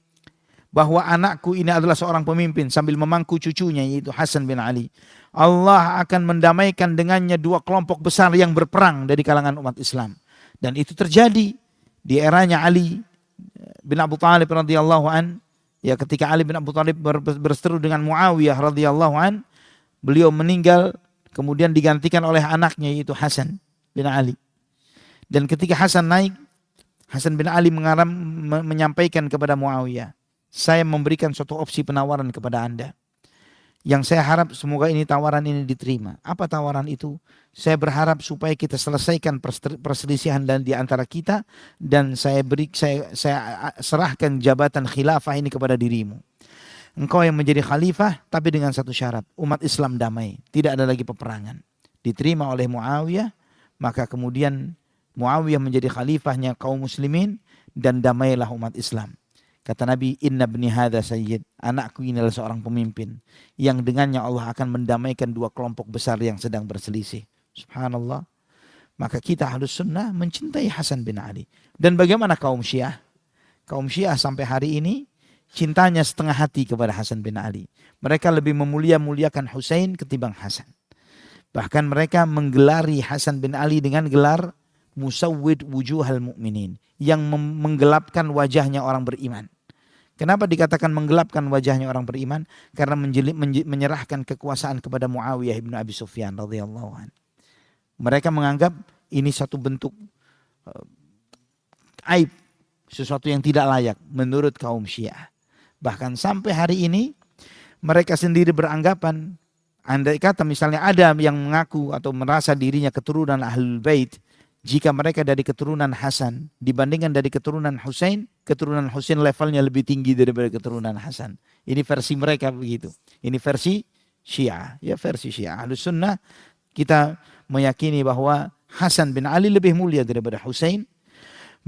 bahwa anakku ini adalah seorang pemimpin, sambil memangku cucunya yaitu Hasan bin Ali. Allah akan mendamaikan dengannya dua kelompok besar yang berperang dari kalangan umat Islam. Dan itu terjadi di eranya Ali bin Abu Thalib radhiyallahu an. Ya, ketika Ali bin Abu Thalib berseteru dengan Muawiyah radhiyallahu an, beliau meninggal kemudian digantikan oleh anaknya yaitu Hasan bin Ali. Dan ketika Hasan naik, Hasan bin Ali menyampaikan kepada Muawiyah, saya memberikan suatu opsi penawaran kepada Anda, yang saya harap semoga tawaran ini diterima. Apa tawaran itu? Saya berharap supaya kita selesaikan perselisihan dan di antara kita, dan saya serahkan jabatan khilafah ini kepada dirimu. Engkau yang menjadi khalifah, tapi dengan satu syarat, umat Islam damai, tidak ada lagi peperangan. Diterima oleh Muawiyah, maka kemudian Muawiyah menjadi khalifahnya kaum muslimin dan damailah umat Islam. Kata Nabi, inna ibni hadha sayyid, anakku ini adalah seorang pemimpin yang dengannya Allah akan mendamaikan dua kelompok besar yang sedang berselisih. Subhanallah. Maka kita Ahlus Sunnah mencintai Hasan bin Ali. Dan bagaimana kaum Syiah? Kaum Syiah sampai hari ini cintanya setengah hati kepada Hasan bin Ali. Mereka lebih memuliakan Husain ketimbang Hasan. Bahkan mereka menggelari Hasan bin Ali dengan gelar musawwid wujuhal mu'minin, yang menggelapkan wajahnya orang beriman. Kenapa dikatakan menggelapkan wajahnya orang beriman? Karena menyerahkan kekuasaan kepada Muawiyah bin Abi Sufyan radhiyallahu anhu. Mereka menganggap ini satu bentuk aib, sesuatu yang tidak layak menurut kaum Syiah. Bahkan sampai hari ini mereka sendiri beranggapan, andai kata misalnya ada yang mengaku atau merasa dirinya keturunan Ahlul Bait, jika mereka dari keturunan Hasan dibandingkan dari keturunan Husain levelnya lebih tinggi daripada keturunan Hasan. Ini versi mereka begitu. Ini versi Syiah, ya versi Syiah. Ahlus Sunnah kita meyakini bahwa Hasan bin Ali lebih mulia daripada Husain.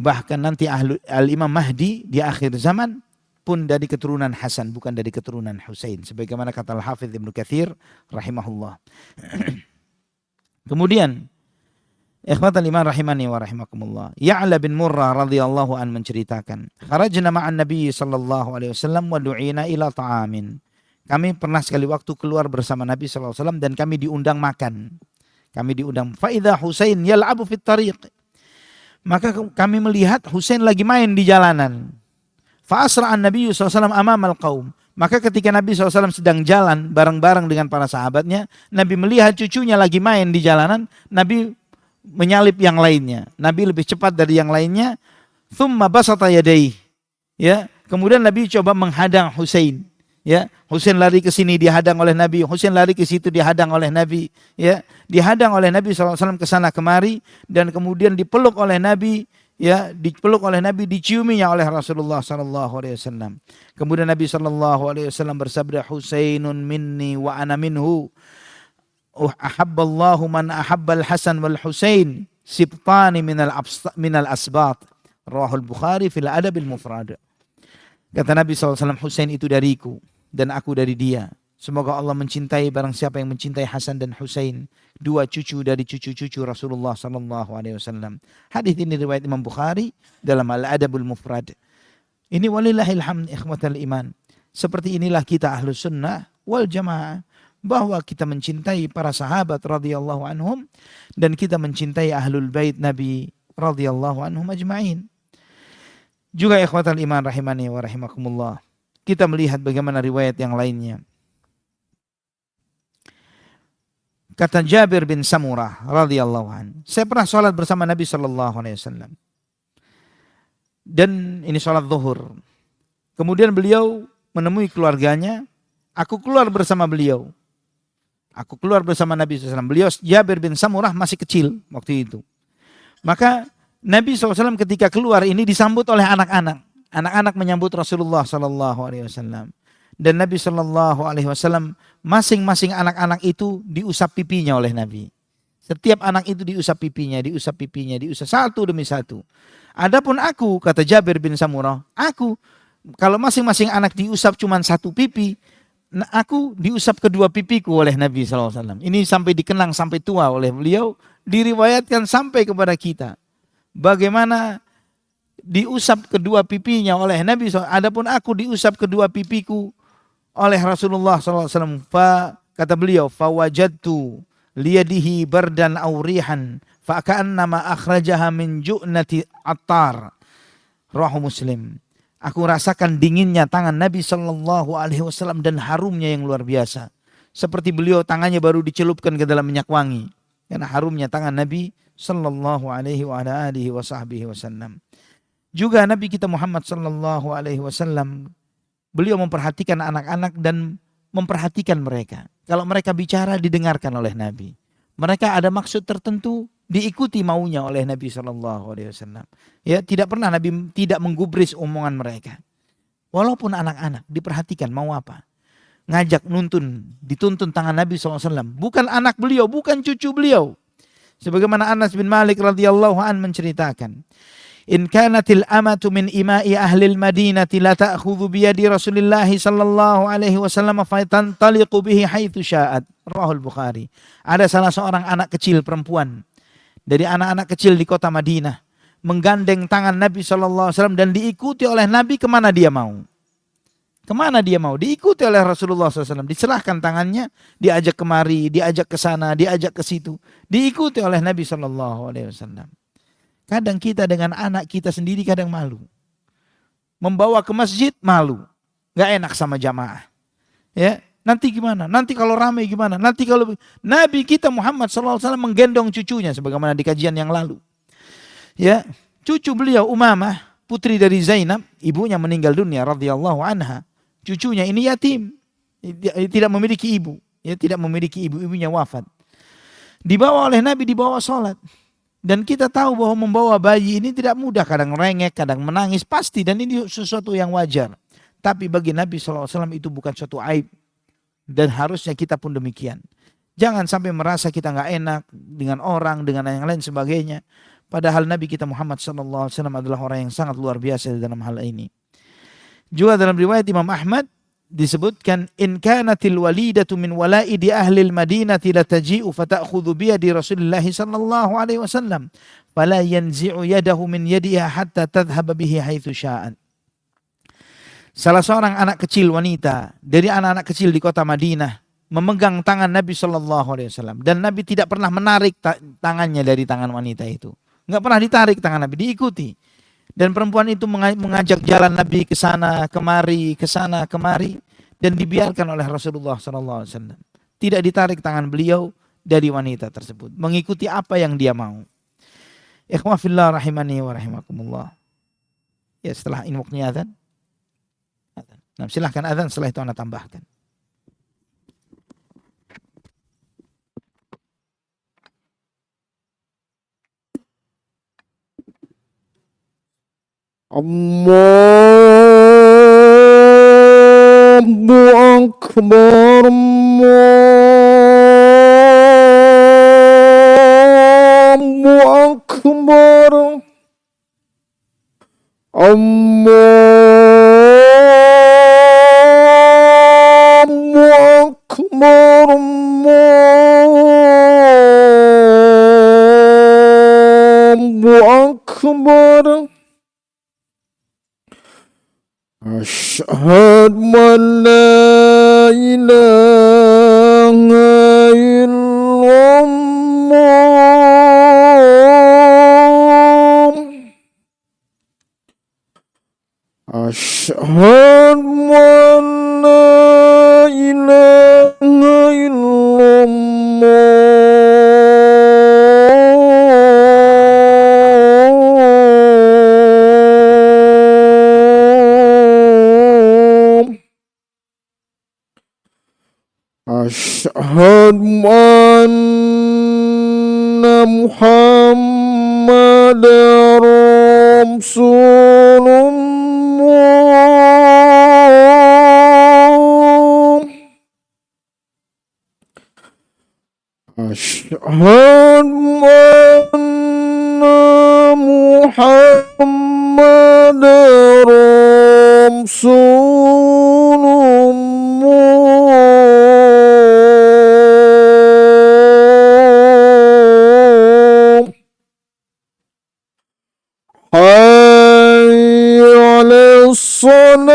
Bahkan nanti Al-Imam Mahdi di akhir zaman pun dari keturunan Hasan, bukan dari keturunan Husain. Sebagaimana kata Al-Hafidz Ibnu Katsir rahimahullah. Kemudian ikhwatal iman rahimani wa rahimakumullah, Ya'la bin Murrah radhiyallahu an menceritakan, kharajna ma'an Nabi sallallahu alaihi wasallam wa du'ina ila ta'amin. Kami pernah sekali waktu keluar bersama Nabi sallallahu alaihi wasallam dan kami diundang makan. Kami diundang. Fa idza Husain yal'abu fit tariq. Maka kami melihat Husain lagi main di jalanan. Fa'asra'an Nabi SAW amamal qaum. Maka ketika Nabi SAW sedang jalan bareng-bareng dengan para sahabatnya, Nabi melihat cucunya lagi main di jalanan, Nabi menyalip yang lainnya. Nabi lebih cepat dari yang lainnya. Thumma basata yadayhi. Ya, kemudian Nabi coba menghadang Husain. Ya, Husain lari ke sini dihadang oleh Nabi, Husain lari ke situ dihadang oleh Nabi, ya, dihadang oleh Nabi SAW ke sana kemari dan kemudian dipeluk oleh Nabi, ya, dipeluk oleh Nabi, diciuminya oleh Rasulullah SAW. Kemudian Nabi SAW bersabda, Husainun minni wa ana minhu. Ahabballahu man ahabbal Hasan wal Husain sibtani minal asbat. Rawahul Bukhari fil adabil mufrad. Kata Nabi SAW, Husain itu dariku dan aku dari dia. Semoga Allah mencintai barang siapa yang mencintai Hasan dan Husain, dua cucu dari cucu-cucu Rasulullah SAW. Hadis ini riwayat Imam Bukhari dalam Al-Adabul Mufrad. Ini walillahil hamd ikhwatal iman. Seperti inilah kita ahlus sunnah wal jamaah, bahwa kita mencintai para sahabat radhiyallahu anhum dan kita mencintai ahlul bait Nabi radhiyallahu anhum ajma'in. Juga ikhwatal iman rahimani wa rahimakumullah, kita melihat bagaimana riwayat yang lainnya. Kata Jabir bin Samurah radhiyallahu anhu, saya pernah sholat bersama Nabi sallallahu alaihi wasallam. Dan ini sholat zuhur. Kemudian beliau menemui keluarganya, aku keluar bersama beliau. Aku keluar bersama Nabi SAW. Beliau Jabir bin Samurah masih kecil waktu itu. Maka Nabi SAW ketika keluar ini disambut oleh anak-anak. Anak-anak menyambut Rasulullah SAW. Dan Nabi SAW masing-masing anak-anak itu diusap pipinya oleh Nabi. Setiap anak itu diusap pipinya, diusap satu demi satu. Adapun aku, kata Jabir bin Samurah, aku kalau masing-masing anak diusap cuma satu pipi, aku diusap kedua pipiku oleh Nabi SAW. Ini sampai dikenang sampai tua oleh beliau, diriwayatkan sampai kepada kita. Bagaimana diusap kedua pipinya oleh Nabi SAW. Adapun aku diusap kedua pipiku oleh Rasulullah SAW. Kata beliau, fawajadtu liyadihi bardan aurihan faka'annama akhrajaha min ju'nati attar. Rawahu Muslim. Aku rasakan dinginnya tangan Nabi SAW dan harumnya yang luar biasa. Seperti beliau tangannya baru dicelupkan ke dalam minyak wangi. Karena harumnya tangan Nabi sallallahu alaihi wa ala alihi wa sahbihi wasallam. Juga Nabi kita Muhammad sallallahu alaihi wasallam, beliau memperhatikan anak-anak dan memperhatikan mereka. Kalau mereka bicara didengarkan oleh Nabi. Mereka ada maksud tertentu diikuti maunya oleh Nabi sallallahu alaihi wasallam. Ya, tidak pernah Nabi tidak menggubris omongan mereka. Walaupun anak-anak diperhatikan mau apa. Ngajak dituntun tangan Nabi sallallahu alaihi wasallam. Bukan anak beliau, bukan cucu beliau. Sebagaimana Anas bin Malik radhiyallahu an menceritakan, in kanatil amatu min ima'i ahli al-Madinati la ta'khudhu bi yadi Rasulillah sallallahu alaihi wasallam fa tantaliqu bihi haitsu sya'at. Rawahul Bukhari. Ada salah seorang anak kecil perempuan dari anak-anak kecil di kota Madinah menggandeng tangan Nabi sallallahu alaihi wasallam dan diikuti oleh Nabi kemana dia mau. Kemana dia mau? Diikuti oleh Rasulullah SAW. Diserahkan tangannya, diajak kemari, diajak ke sana, diajak ke situ. Diikuti oleh Nabi SAW. Kadang kita dengan anak kita sendiri kadang malu. Membawa ke masjid malu. Gak enak sama jamaah. Ya, nanti gimana? Nanti kalau ramai gimana? Nanti kalau Nabi kita Muhammad SAW menggendong cucunya sebagaimana di kajian yang lalu. Ya, cucu beliau Umamah, putri dari Zainab, ibunya meninggal dunia radhiyallahu anha. Cucunya ini yatim, tidak memiliki ibu, ya, tidak memiliki ibu, ibunya wafat. Dibawa oleh Nabi, dibawa sholat. Dan kita tahu bahwa membawa bayi ini tidak mudah, kadang rengek, kadang menangis, pasti, dan ini sesuatu yang wajar. Tapi bagi Nabi SAW itu bukan suatu aib, dan harusnya kita pun demikian. Jangan sampai merasa kita nggak enak dengan orang, dengan yang lain sebagainya. Padahal Nabi kita Muhammad SAW adalah orang yang sangat luar biasa dalam hal ini. Juga dalam riwayat Imam Ahmad disebutkan, in kanatil walidatu min walaidi ahli al-Madinati lataji'u fata'khudhu bi yadi Rasulillah sallallahu alaihi wasallam fala yanzi'u yadahu min yadiha hatta tadhhab bihi haitsu sya'at. Salah seorang anak kecil wanita dari anak-anak kecil di kota Madinah memegang tangan Nabi sallallahu alaihi wasallam dan Nabi tidak pernah menarik tangannya dari tangan wanita itu. Nggak pernah ditarik tangan Nabi, diikuti. Dan perempuan itu mengajak jalan Nabi ke sana kemari, dan dibiarkan oleh Rasulullah SAW. Tidak ditarik tangan beliau dari wanita tersebut, mengikuti apa yang dia mau. Ikhwah fillah rahimani wa rahimakumullah. Ya, setelah ini waktunya azan. Nah, silahkan azan, setelah itu Anda tambahkan. Allahu Akbar, Allahu Akbar, Allahu Akbar, Allahu Akbar. Asyhadu an la ilaha illallah. Asyhadu an la ilaha illallah. Asyhadu anna Muhammadar Rasulullah. Asyhadu anna Muhammadar Rasulullah. Hayya 'alas salah.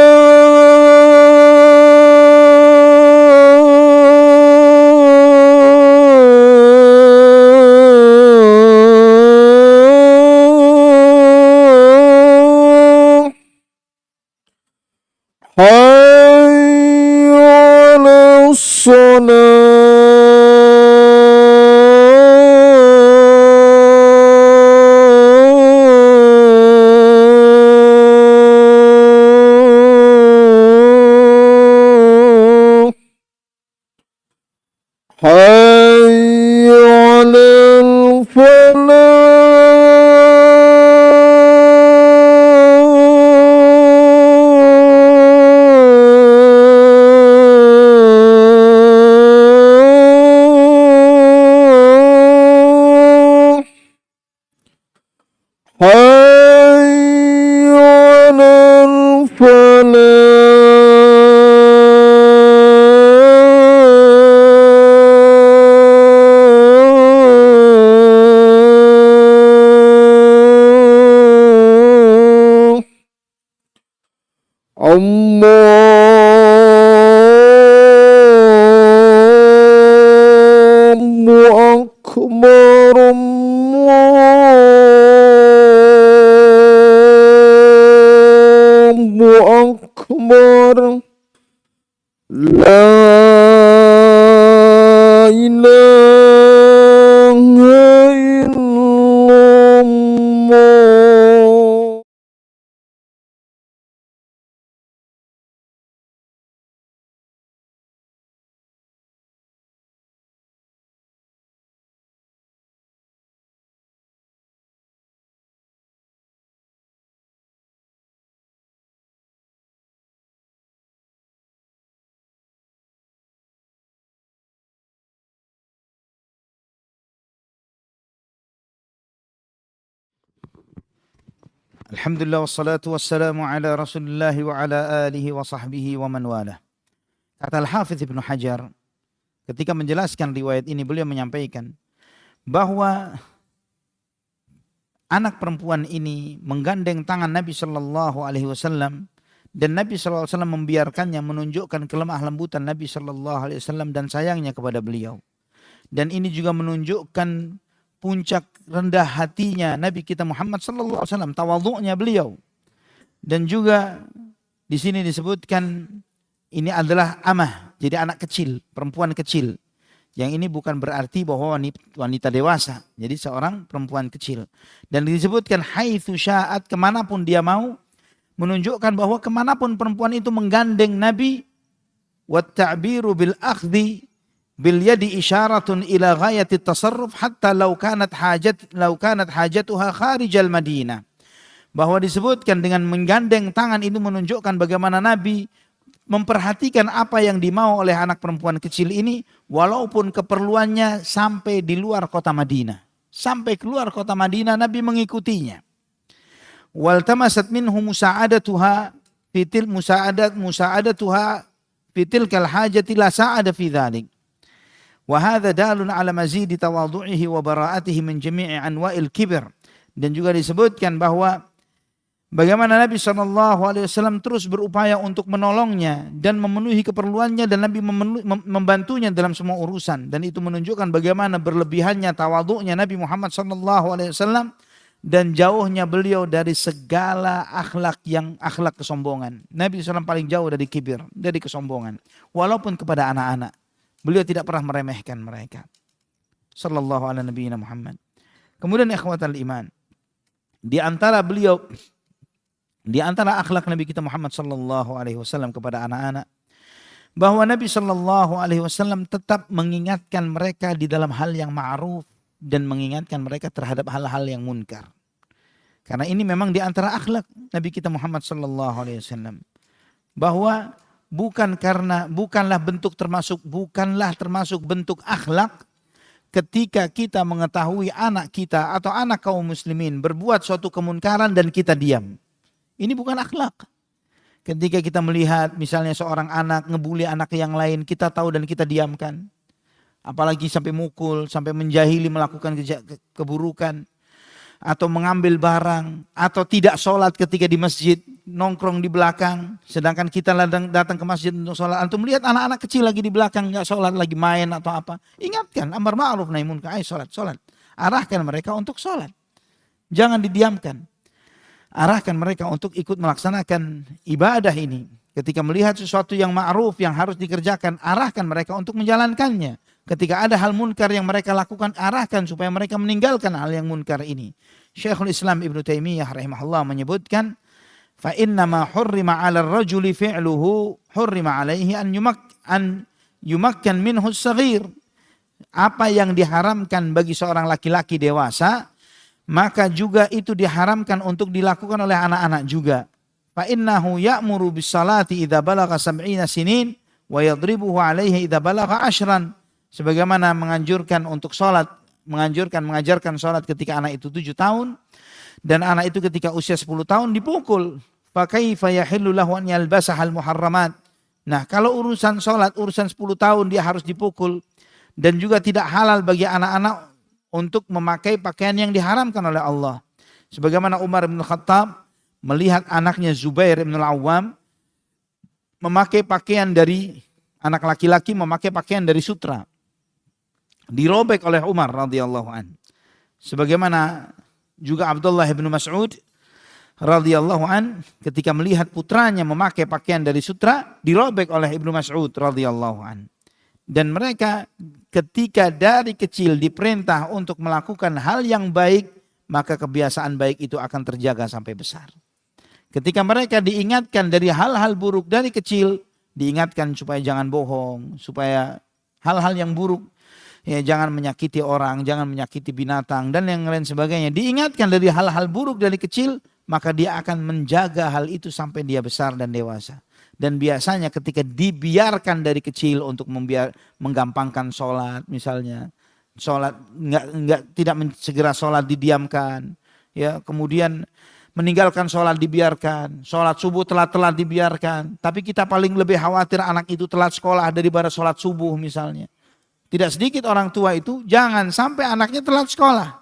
Hayya 'alas salah. Hayya 'alal falah. Hayya 'alal falah. Allahu Akbar, Allahu Akbar. La ilaha illallah. Alhamdulillah wassalatu wassalamu ala Rasulillah wa ala alihi wa sahbihi wa man walah. Kata Al-Hafidz Ibnu Hajar ketika menjelaskan riwayat ini, beliau menyampaikan bahwa anak perempuan ini menggandeng tangan Nabi Shallallahu Alaihi Wasallam, dan Nabi Shallallahu Alaihi Wasallam membiarkannya, menunjukkan kelemah lembutan Nabi Shallallahu Alaihi Wasallam dan sayangnya kepada beliau. Dan ini juga menunjukkan puncak rendah hatinya Nabi kita Muhammad sallallahu alaihi wasallam, tawadhu'nya beliau. Dan juga di sini disebutkan ini adalah amah, jadi anak kecil, perempuan kecil. Yang ini bukan berarti bahwa wanita dewasa, jadi seorang perempuan kecil. Dan disebutkan haitsu sya'at, kemanapun dia mau, menunjukkan bahwa kemanapun perempuan itu menggandeng Nabi. Wat ta'biru bil akhdhi bil yadi isyaratun ila ghayati tasarruf hatta law kanat hajatuha kharijal Madinah. Bahwa disebutkan dengan menggandeng tangan itu menunjukkan bagaimana Nabi memperhatikan apa yang dimau oleh anak perempuan kecil ini, walaupun keperluannya sampai di luar kota Madinah. Sampai keluar kota Madinah Nabi mengikutinya. Wal tamasat minhu musa'adatuha fi tilkal hajati la sa'ada fi dhalik. Wa hadha dalun ala mazidi tawadhu'ihi wa bara'atihi min jami'i anwa'il kibr. Dan juga disebutkan bahwa bagaimana Nabi SAW terus berupaya untuk menolongnya dan memenuhi keperluannya, dan Nabi membantunya dalam semua urusan. Dan itu menunjukkan bagaimana berlebihannya tawadhu'nya Nabi Muhammad SAW dan jauhnya beliau dari segala akhlak kesombongan. Nabi SAW paling jauh dari kibir, dari kesombongan. Walaupun kepada anak-anak, beliau tidak pernah meremehkan mereka. Sallallahu ala nabiyina Muhammad. Kemudian ikhwatal iman, di antara akhlak Nabi kita Muhammad sallallahu alaihi wasallam kepada anak-anak, bahwa Nabi sallallahu alaihi wasallam tetap mengingatkan mereka di dalam hal yang ma'ruf dan mengingatkan mereka terhadap hal-hal yang munkar. Karena ini memang di antara akhlak Nabi kita Muhammad sallallahu alaihi wasallam, bahwa bukanlah termasuk bentuk akhlak ketika kita mengetahui anak kita atau anak kaum muslimin berbuat suatu kemunkaran dan kita diam. Ini bukan akhlak. Ketika kita melihat misalnya seorang anak ngebully anak yang lain, kita tahu dan kita diamkan. Apalagi sampai mukul, sampai menjahili, melakukan keburukan. Atau mengambil barang. Atau tidak sholat ketika di masjid, nongkrong di belakang. Sedangkan kita datang ke masjid untuk sholat. Antum melihat anak-anak kecil lagi di belakang, gak sholat, lagi main atau apa. Ingatkan, amar ma'ruf nahi munkar, ayo sholat. Arahkan mereka untuk sholat. Jangan didiamkan. Arahkan mereka untuk ikut melaksanakan ibadah ini. Ketika melihat sesuatu yang ma'ruf yang harus dikerjakan, arahkan mereka untuk menjalankannya. Ketika ada hal munkar yang mereka lakukan, arahkan supaya mereka meninggalkan hal yang munkar ini. Syekhul Islam Ibnu Taimiyah rahimahullah menyebutkan, fa inna ma hurrima 'ala ar-rajuli fi'luhu hurrima 'alaihi an yumakkan minhu as-saghir. Apa yang diharamkan bagi seorang laki-laki dewasa, maka juga itu diharamkan untuk dilakukan oleh anak-anak juga. Fa innahu ya'muru bis salati idza balagha 70 sinin wa yadribuhu 'alaihi idza balagha 10. Sebagaimana mengajarkan salat ketika anak itu 7 tahun dan anak itu ketika usia 10 tahun dipukul. Fa kaifa yahillu lahu an yalbasahal muharramat. Nah, kalau urusan salat urusan 10 tahun dia harus dipukul, dan juga tidak halal bagi anak-anak untuk memakai pakaian yang diharamkan oleh Allah. Sebagaimana Umar bin Khattab melihat anaknya Zubair bin Al-Awwam memakai pakaian dari, anak laki-laki memakai pakaian dari sutra. Dirobek oleh Umar radhiyallahu an. Sebagaimana juga Abdullah bin Mas'ud radhiyallahu an ketika melihat putranya memakai pakaian dari sutra, dirobek oleh Ibnu Mas'ud radhiyallahu an. Dan mereka ketika dari kecil diperintah untuk melakukan hal yang baik, maka kebiasaan baik itu akan terjaga sampai besar. Ketika mereka diingatkan dari hal-hal buruk dari kecil, diingatkan supaya jangan bohong, supaya hal-hal yang buruk, ya jangan menyakiti orang, jangan menyakiti binatang dan yang lain sebagainya. Diingatkan dari hal-hal buruk dari kecil, maka dia akan menjaga hal itu sampai dia besar dan dewasa. Dan biasanya ketika dibiarkan dari kecil untuk menggampangkan sholat misalnya, sholat tidak segera sholat didiamkan, ya kemudian meninggalkan sholat dibiarkan, sholat subuh telat-telat dibiarkan. Tapi kita paling lebih khawatir anak itu telat sekolah daripada sholat subuh misalnya. Tidak sedikit orang tua itu jangan sampai anaknya telat sekolah,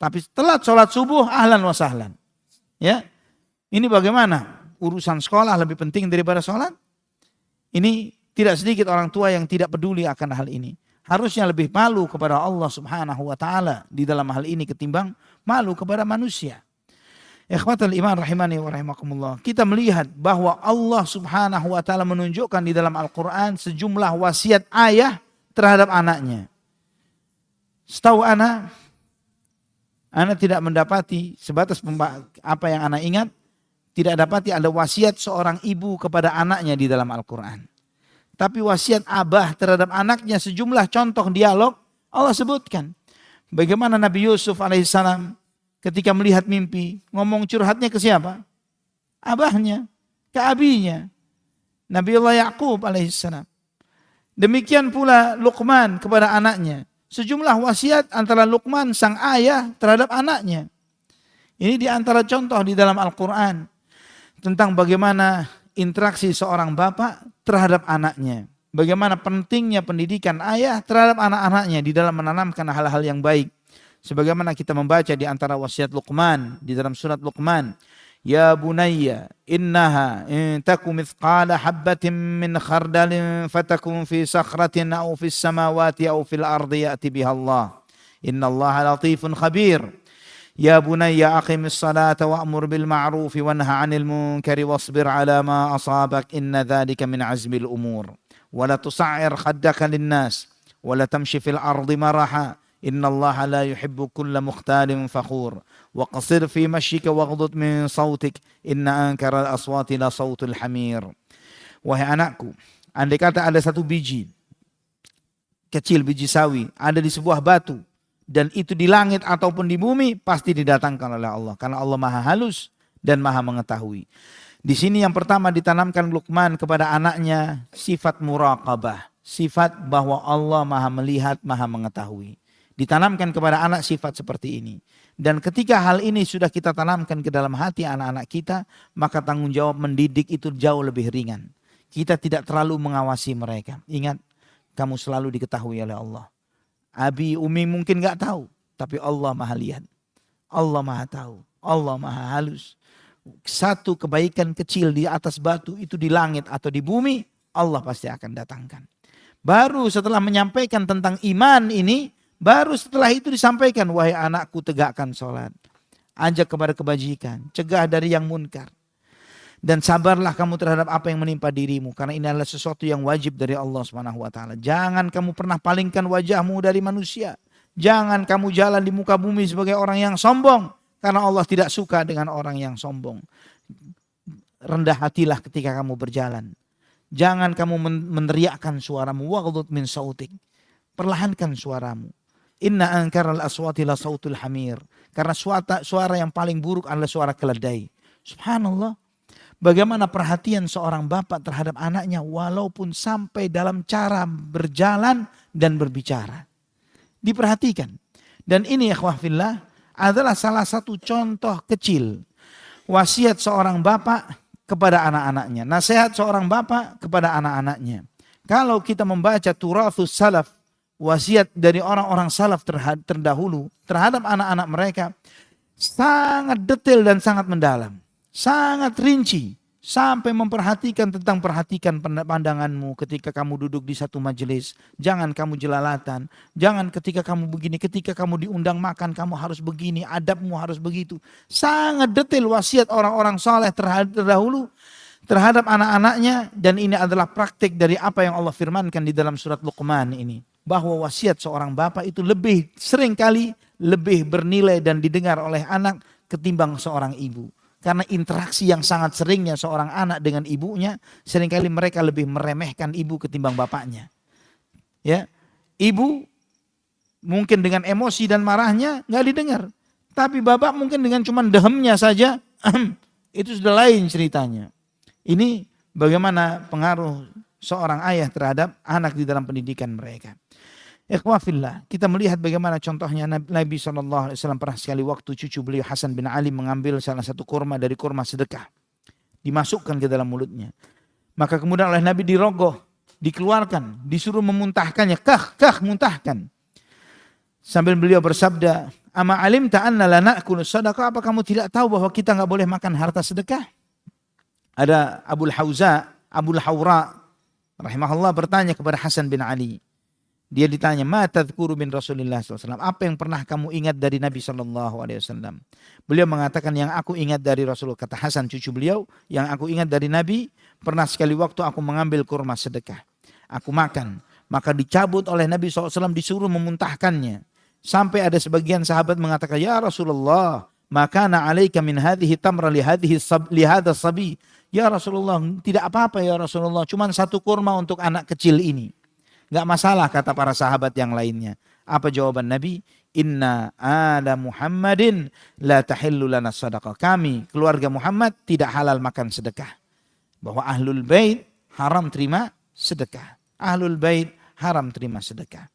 tapi telat sholat subuh ahlan wa sahlan. Ya, ini bagaimana? Urusan sekolah lebih penting daripada sholat? Ini tidak sedikit orang tua yang tidak peduli akan hal ini. harusnya lebih malu kepada Allah Subhanahu wa taala di dalam hal ini ketimbang malu kepada manusia. Ikhwatul iman rahimani wa rahimakumullah. Kita melihat bahwa Allah Subhanahu wa taala menunjukkan di dalam Al-Qur'an sejumlah wasiat ayah terhadap anaknya. Setahu ana tidak mendapati sebatas apa yang ana ingat, tidak dapati ada wasiat seorang ibu kepada anaknya di dalam Al-Qur'an. Tapi wasiat abah terhadap anaknya sejumlah contoh dialog Allah sebutkan. Bagaimana Nabi Yusuf alaihissalam ketika melihat mimpi, ngomong curhatnya ke siapa? Abahnya, ke abinya. Nabiullah Ya'qub alaihissalam. Demikian pula Luqman kepada anaknya. Sejumlah wasiat antara Luqman sang ayah terhadap anaknya. Ini di antara contoh di dalam Al-Quran tentang bagaimana interaksi seorang bapak terhadap anaknya. Bagaimana pentingnya pendidikan ayah terhadap anak-anaknya di dalam menanamkan hal-hal yang baik. Sebagaimana kita membaca di antara wasiat Luqman di dalam surat Luqman. Ya bunayya innaha in taku mithqala habbatin min khardalin fatakun fi sakhratin au fis samawati au fil ardi ya'ti biha Allah. Innallaha latifun khabir. Ya bunayya aqimis salata wa'mur bil ma'rufi wanha 'anil munkari wasbir 'ala ma asabak inna dzalika min 'azmil umur. Wa la tusa'ir khaddaka lin-nas wa la tamshi fil ardi maraha. Innallaha la yuhibbu kulla mukhtalin fakhur. Wa qasir fi masyika waghdud min sautik inna ankara al-aswati la sautul hamir. Wahai anakku, andai kata ada satu biji kecil, biji sawi, ada di sebuah batu, dan itu di langit ataupun di bumi, pasti didatangkan oleh Allah. Karena Allah maha halus dan maha mengetahui. Di sini yang pertama ditanamkan Luqman kepada anaknya sifat muraqabah. Sifat bahwa Allah maha melihat, maha mengetahui. Ditanamkan kepada anak sifat seperti ini. Dan ketika hal ini sudah kita tanamkan ke dalam hati anak-anak kita, maka tanggung jawab mendidik itu jauh lebih ringan. Kita tidak terlalu mengawasi mereka. Ingat, kamu selalu diketahui oleh Allah. Abi, umi mungkin gak tahu, tapi Allah maha lihat. Allah maha tahu. Allah maha halus. Satu kebaikan kecil di atas batu itu di langit atau di bumi, Allah pasti akan datangkan. Baru setelah menyampaikan tentang iman ini, baru setelah itu disampaikan, wahai anakku tegakkan sholat. Ajak kepada kebajikan, cegah dari yang munkar. Dan sabarlah kamu terhadap apa yang menimpa dirimu. Karena ini adalah sesuatu yang wajib dari Allah SWT. Jangan kamu pernah palingkan wajahmu dari manusia. Jangan kamu jalan di muka bumi sebagai orang yang sombong. Karena Allah tidak suka dengan orang yang sombong. Rendah hatilah ketika kamu berjalan. Jangan kamu meneriakkan suaramu. Waghdud min sautik. Perlahankan suaramu. Inna ankaral aswati la sautul hamir. Karena suara yang paling buruk adalah suara keledai. Subhanallah. Bagaimana perhatian seorang bapak terhadap anaknya walaupun sampai dalam cara berjalan dan berbicara. Diperhatikan. Dan ini ikhwah fillah adalah salah satu contoh kecil wasiat seorang bapak kepada anak-anaknya. Nasihat seorang bapak kepada anak-anaknya. Kalau kita membaca turathus salaf, wasiat dari orang-orang salaf terdahulu terhadap anak-anak mereka sangat detail dan sangat mendalam. Sangat rinci. Sampai memperhatikan tentang perhatikan pandanganmu ketika kamu duduk di satu majelis. Jangan kamu jelalatan. Jangan ketika kamu begini. Ketika kamu diundang makan kamu harus begini. Adabmu harus begitu. Sangat detail wasiat orang-orang saleh terdahulu terhadap anak-anaknya. Dan ini adalah praktik dari apa yang Allah firmankan di dalam surat Luqman ini. Bahwa wasiat seorang bapak itu lebih seringkali lebih bernilai dan didengar oleh anak ketimbang seorang ibu. Karena interaksi yang sangat seringnya seorang anak dengan ibunya, seringkali mereka lebih meremehkan ibu ketimbang bapaknya. Ya, ibu mungkin dengan emosi dan marahnya nggak didengar, tapi bapak mungkin dengan cuman dehemnya saja, itu sudah lain ceritanya. Ini bagaimana pengaruh seorang ayah terhadap anak di dalam pendidikan mereka. Ikhwah fillah, kita melihat bagaimana contohnya Nabi SAW pernah sekali waktu cucu beliau Hasan bin Ali mengambil salah satu kurma dari kurma sedekah. Dimasukkan ke dalam mulutnya. Maka kemudian oleh Nabi dirogoh, dikeluarkan, disuruh memuntahkannya. Kah, muntahkan. Sambil beliau bersabda, Ama alim ta'anna la na'kulu sadaqah, apa kamu tidak tahu bahwa kita gak boleh makan harta sedekah? Ada Abul Hawra, rahimahullah bertanya kepada Hasan bin Ali. Dia ditanya, ma tadhkuru min Rasulillah SAW. Apa yang pernah kamu ingat dari Nabi SAW? Beliau mengatakan, yang aku ingat dari Rasulullah, kata Hasan cucu beliau, yang aku ingat dari Nabi, pernah sekali waktu aku mengambil kurma sedekah. Aku makan, maka dicabut oleh Nabi SAW, disuruh memuntahkannya. Sampai ada sebagian sahabat mengatakan, ya Rasulullah, makana alaika min hadhihi tamra li hadha sabi. Ya Rasulullah, tidak apa-apa ya Rasulullah, cuma satu kurma untuk anak kecil ini. Enggak masalah, kata para sahabat yang lainnya. Apa jawaban Nabi? Inna ala Muhammadin la tahillu lana sadaqah. Kami, keluarga Muhammad, tidak halal makan sedekah. Bahwa ahlul bait haram terima sedekah. Ahlul bait haram terima sedekah.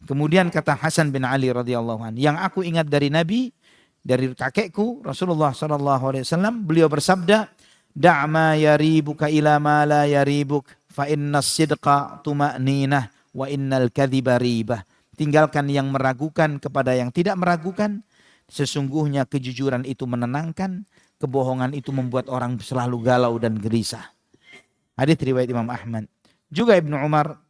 Kemudian kata Hasan bin Ali radhiyallahu anhu, yang aku ingat dari Nabi, dari kakekku Rasulullah SAW, beliau bersabda, da'ma yaribuka ila ma la yaribuk, fa innas sidqa tuma'ninah, wa innal kadhiba ribah. Tinggalkan yang meragukan kepada yang tidak meragukan. Sesungguhnya kejujuran itu menenangkan, kebohongan itu membuat orang selalu galau dan gelisah. Hadits riwayat Imam Ahmad. Juga Ibnu Umar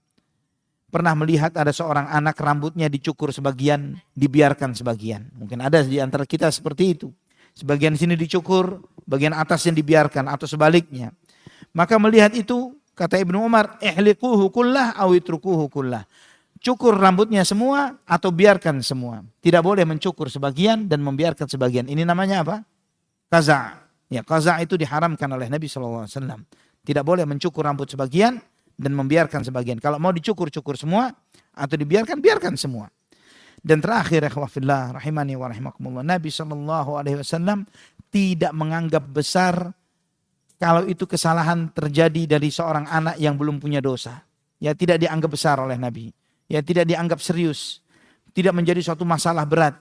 pernah melihat ada seorang anak rambutnya dicukur sebagian, dibiarkan sebagian. Mungkin ada di antara kita seperti itu. Sebagian sini dicukur, bagian atasnya dibiarkan atau sebaliknya. Maka melihat itu, kata Ibnu Umar, ihliquhu kullah aw itrukuhu kullah. Cukur rambutnya semua atau biarkan semua. Tidak boleh mencukur sebagian dan membiarkan sebagian. Ini namanya apa? Qaza'. Ya, qaza' itu diharamkan oleh Nabi SAW. Tidak boleh mencukur rambut sebagian dan membiarkan sebagian. Kalau mau dicukur, cukur semua. Atau dibiarkan, biarkan semua. Dan terakhir, ikhwafillah, rahimani wa rahimakumullah, Nabi SAW tidak menganggap besar kalau itu kesalahan terjadi dari seorang anak yang belum punya dosa. Ya, tidak dianggap besar oleh Nabi. Ya, tidak dianggap serius. Tidak menjadi suatu masalah berat.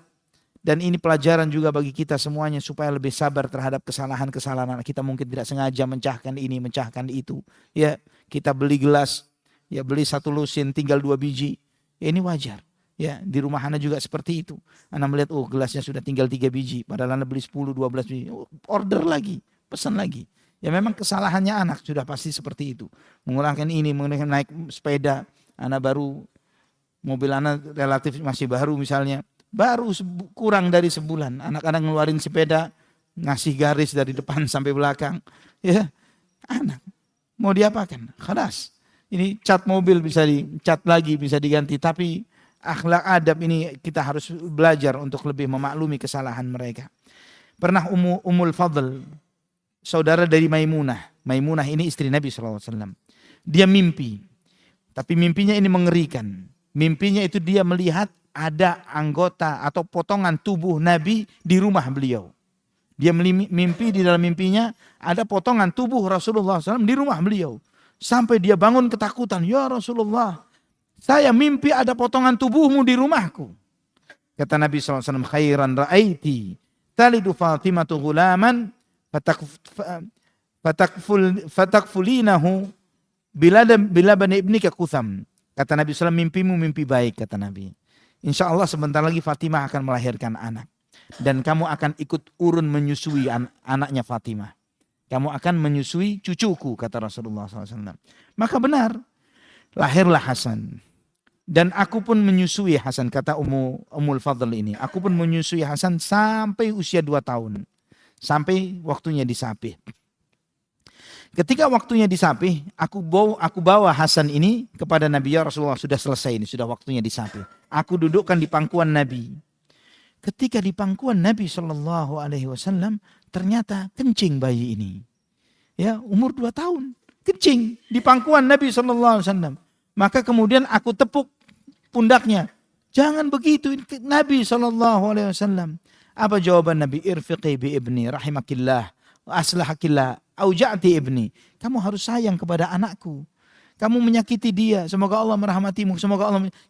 Dan ini pelajaran juga bagi kita semuanya supaya lebih sabar terhadap kesalahan-kesalahan anak kita. Mungkin tidak sengaja mencahkan ini, mencahkan itu. Ya, kita beli gelas, ya beli satu lusin tinggal 2 biji. Ya, ini wajar. Ya, di rumah anak juga seperti itu. Anak melihat, oh gelasnya sudah tinggal 3 biji. Padahal anak beli 10, 12 biji. Order lagi, pesan lagi. Ya memang kesalahannya anak sudah pasti seperti itu. Mengulangkan ini, naik sepeda. Anak baru, mobil anak relatif masih baru misalnya. Baru kurang dari sebulan. Anak-anak ngeluarin sepeda, ngasih garis dari depan sampai belakang. Ya, anak. Mau diapakan? Khalas. Ini cat mobil bisa dicat lagi, bisa diganti. Tapi akhlak adab ini kita harus belajar untuk lebih memaklumi kesalahan mereka. Pernah Ummul Fadl, saudara dari Maimunah. Maimunah ini istri Nabi SAW. Dia mimpi. Tapi mimpinya ini mengerikan. Mimpinya itu dia melihat ada anggota atau potongan tubuh Nabi di rumah beliau. Dia mimpi, di dalam mimpinya ada potongan tubuh Rasulullah SAW di rumah beliau. Sampai dia bangun ketakutan. Ya Rasulullah, saya mimpi ada potongan tubuhmu di rumahku. Kata Nabi SAW, khairan ra'aiti talidu Fatimatu ghulaman fatakfulinahu bila bani ibnika kutham. Kata Nabi SAW, mimpimu mimpi baik, kata Nabi. Insya Allah sebentar lagi Fatimah akan melahirkan anak. Dan kamu akan ikut urun menyusui anaknya Fatimah. Kamu akan menyusui cucuku, kata Rasulullah SAW. Maka benar, lahirlah Hasan. Dan aku pun menyusui Hasan, kata Ummul Fadl ini. Aku pun menyusui Hasan sampai usia 2 tahun. Sampai waktunya disapih. Ketika waktunya disapih, aku bawa Hasan ini kepada Nabi. Ya Rasulullah, sudah selesai ini, sudah waktunya disapih. Aku dudukkan di pangkuan Nabi. Ketika di pangkuan Nabi SAW, ternyata kencing bayi ini. Ya, umur 2 tahun, kencing di pangkuan Nabi SAW. Maka kemudian aku tepuk pundaknya. Jangan begitu, Nabi SAW. Apa jawaban Nabi? Irfiqi bi ibni rahimakillah wa aslahakillah. Auja'ti ibni, kamu harus sayang kepada anakku. Kamu menyakiti dia, semoga Allah merahmatimu.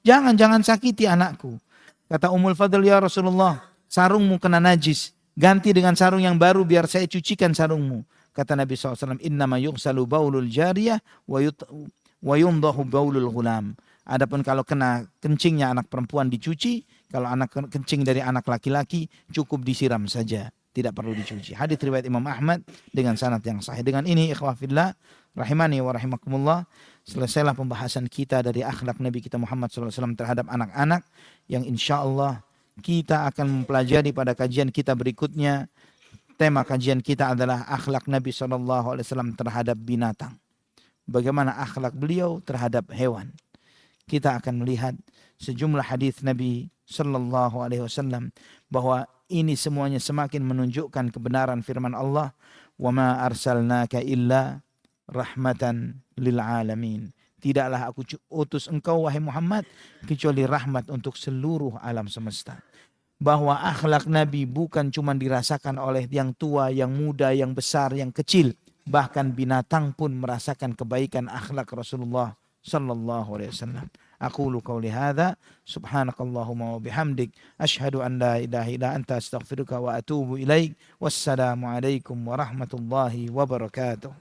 Jangan sakiti anakku. Kata Ummul Fadl, ya Rasulullah, sarungmu kena najis, ganti dengan sarung yang baru biar saya cucikan sarungmu. Kata Nabi SAW, innama yughsalu baulul jariyah wa yundahu baulul ghulam. Adapun kalau kena kencingnya anak perempuan dicuci, kalau kencing dari anak laki-laki cukup disiram saja. Tidak perlu dicuci. Hadits riwayat Imam Ahmad dengan sanad yang sahih. Dengan ini ikhwah fillah, rahimani wa rahimakumullah. Selesailah pembahasan kita dari akhlak Nabi kita Muhammad SAW terhadap anak-anak, yang insya Allah kita akan mempelajari pada kajian kita berikutnya. Tema kajian kita adalah akhlak Nabi SAW terhadap binatang. Bagaimana akhlak beliau terhadap hewan. Kita akan melihat sejumlah hadis Nabi SAW bahwa ini semuanya semakin menunjukkan kebenaran firman Allah, "Wa ma arsalnaka illa rahmatan lil alamin." Tidaklah aku utus engkau wahai Muhammad kecuali rahmat untuk seluruh alam semesta. Bahwa akhlak Nabi bukan cuma dirasakan oleh yang tua, yang muda, yang besar, yang kecil, bahkan binatang pun merasakan kebaikan akhlak Rasulullah sallallahu alaihi wasallam. Aqulu qauli hadza subhanakallahumma wa bihamdik asyhadu an la ilaha illa anta astaghfiruka wa atubu ilaik. Wassalamu alaikum warahmatullahi wabarakatuh.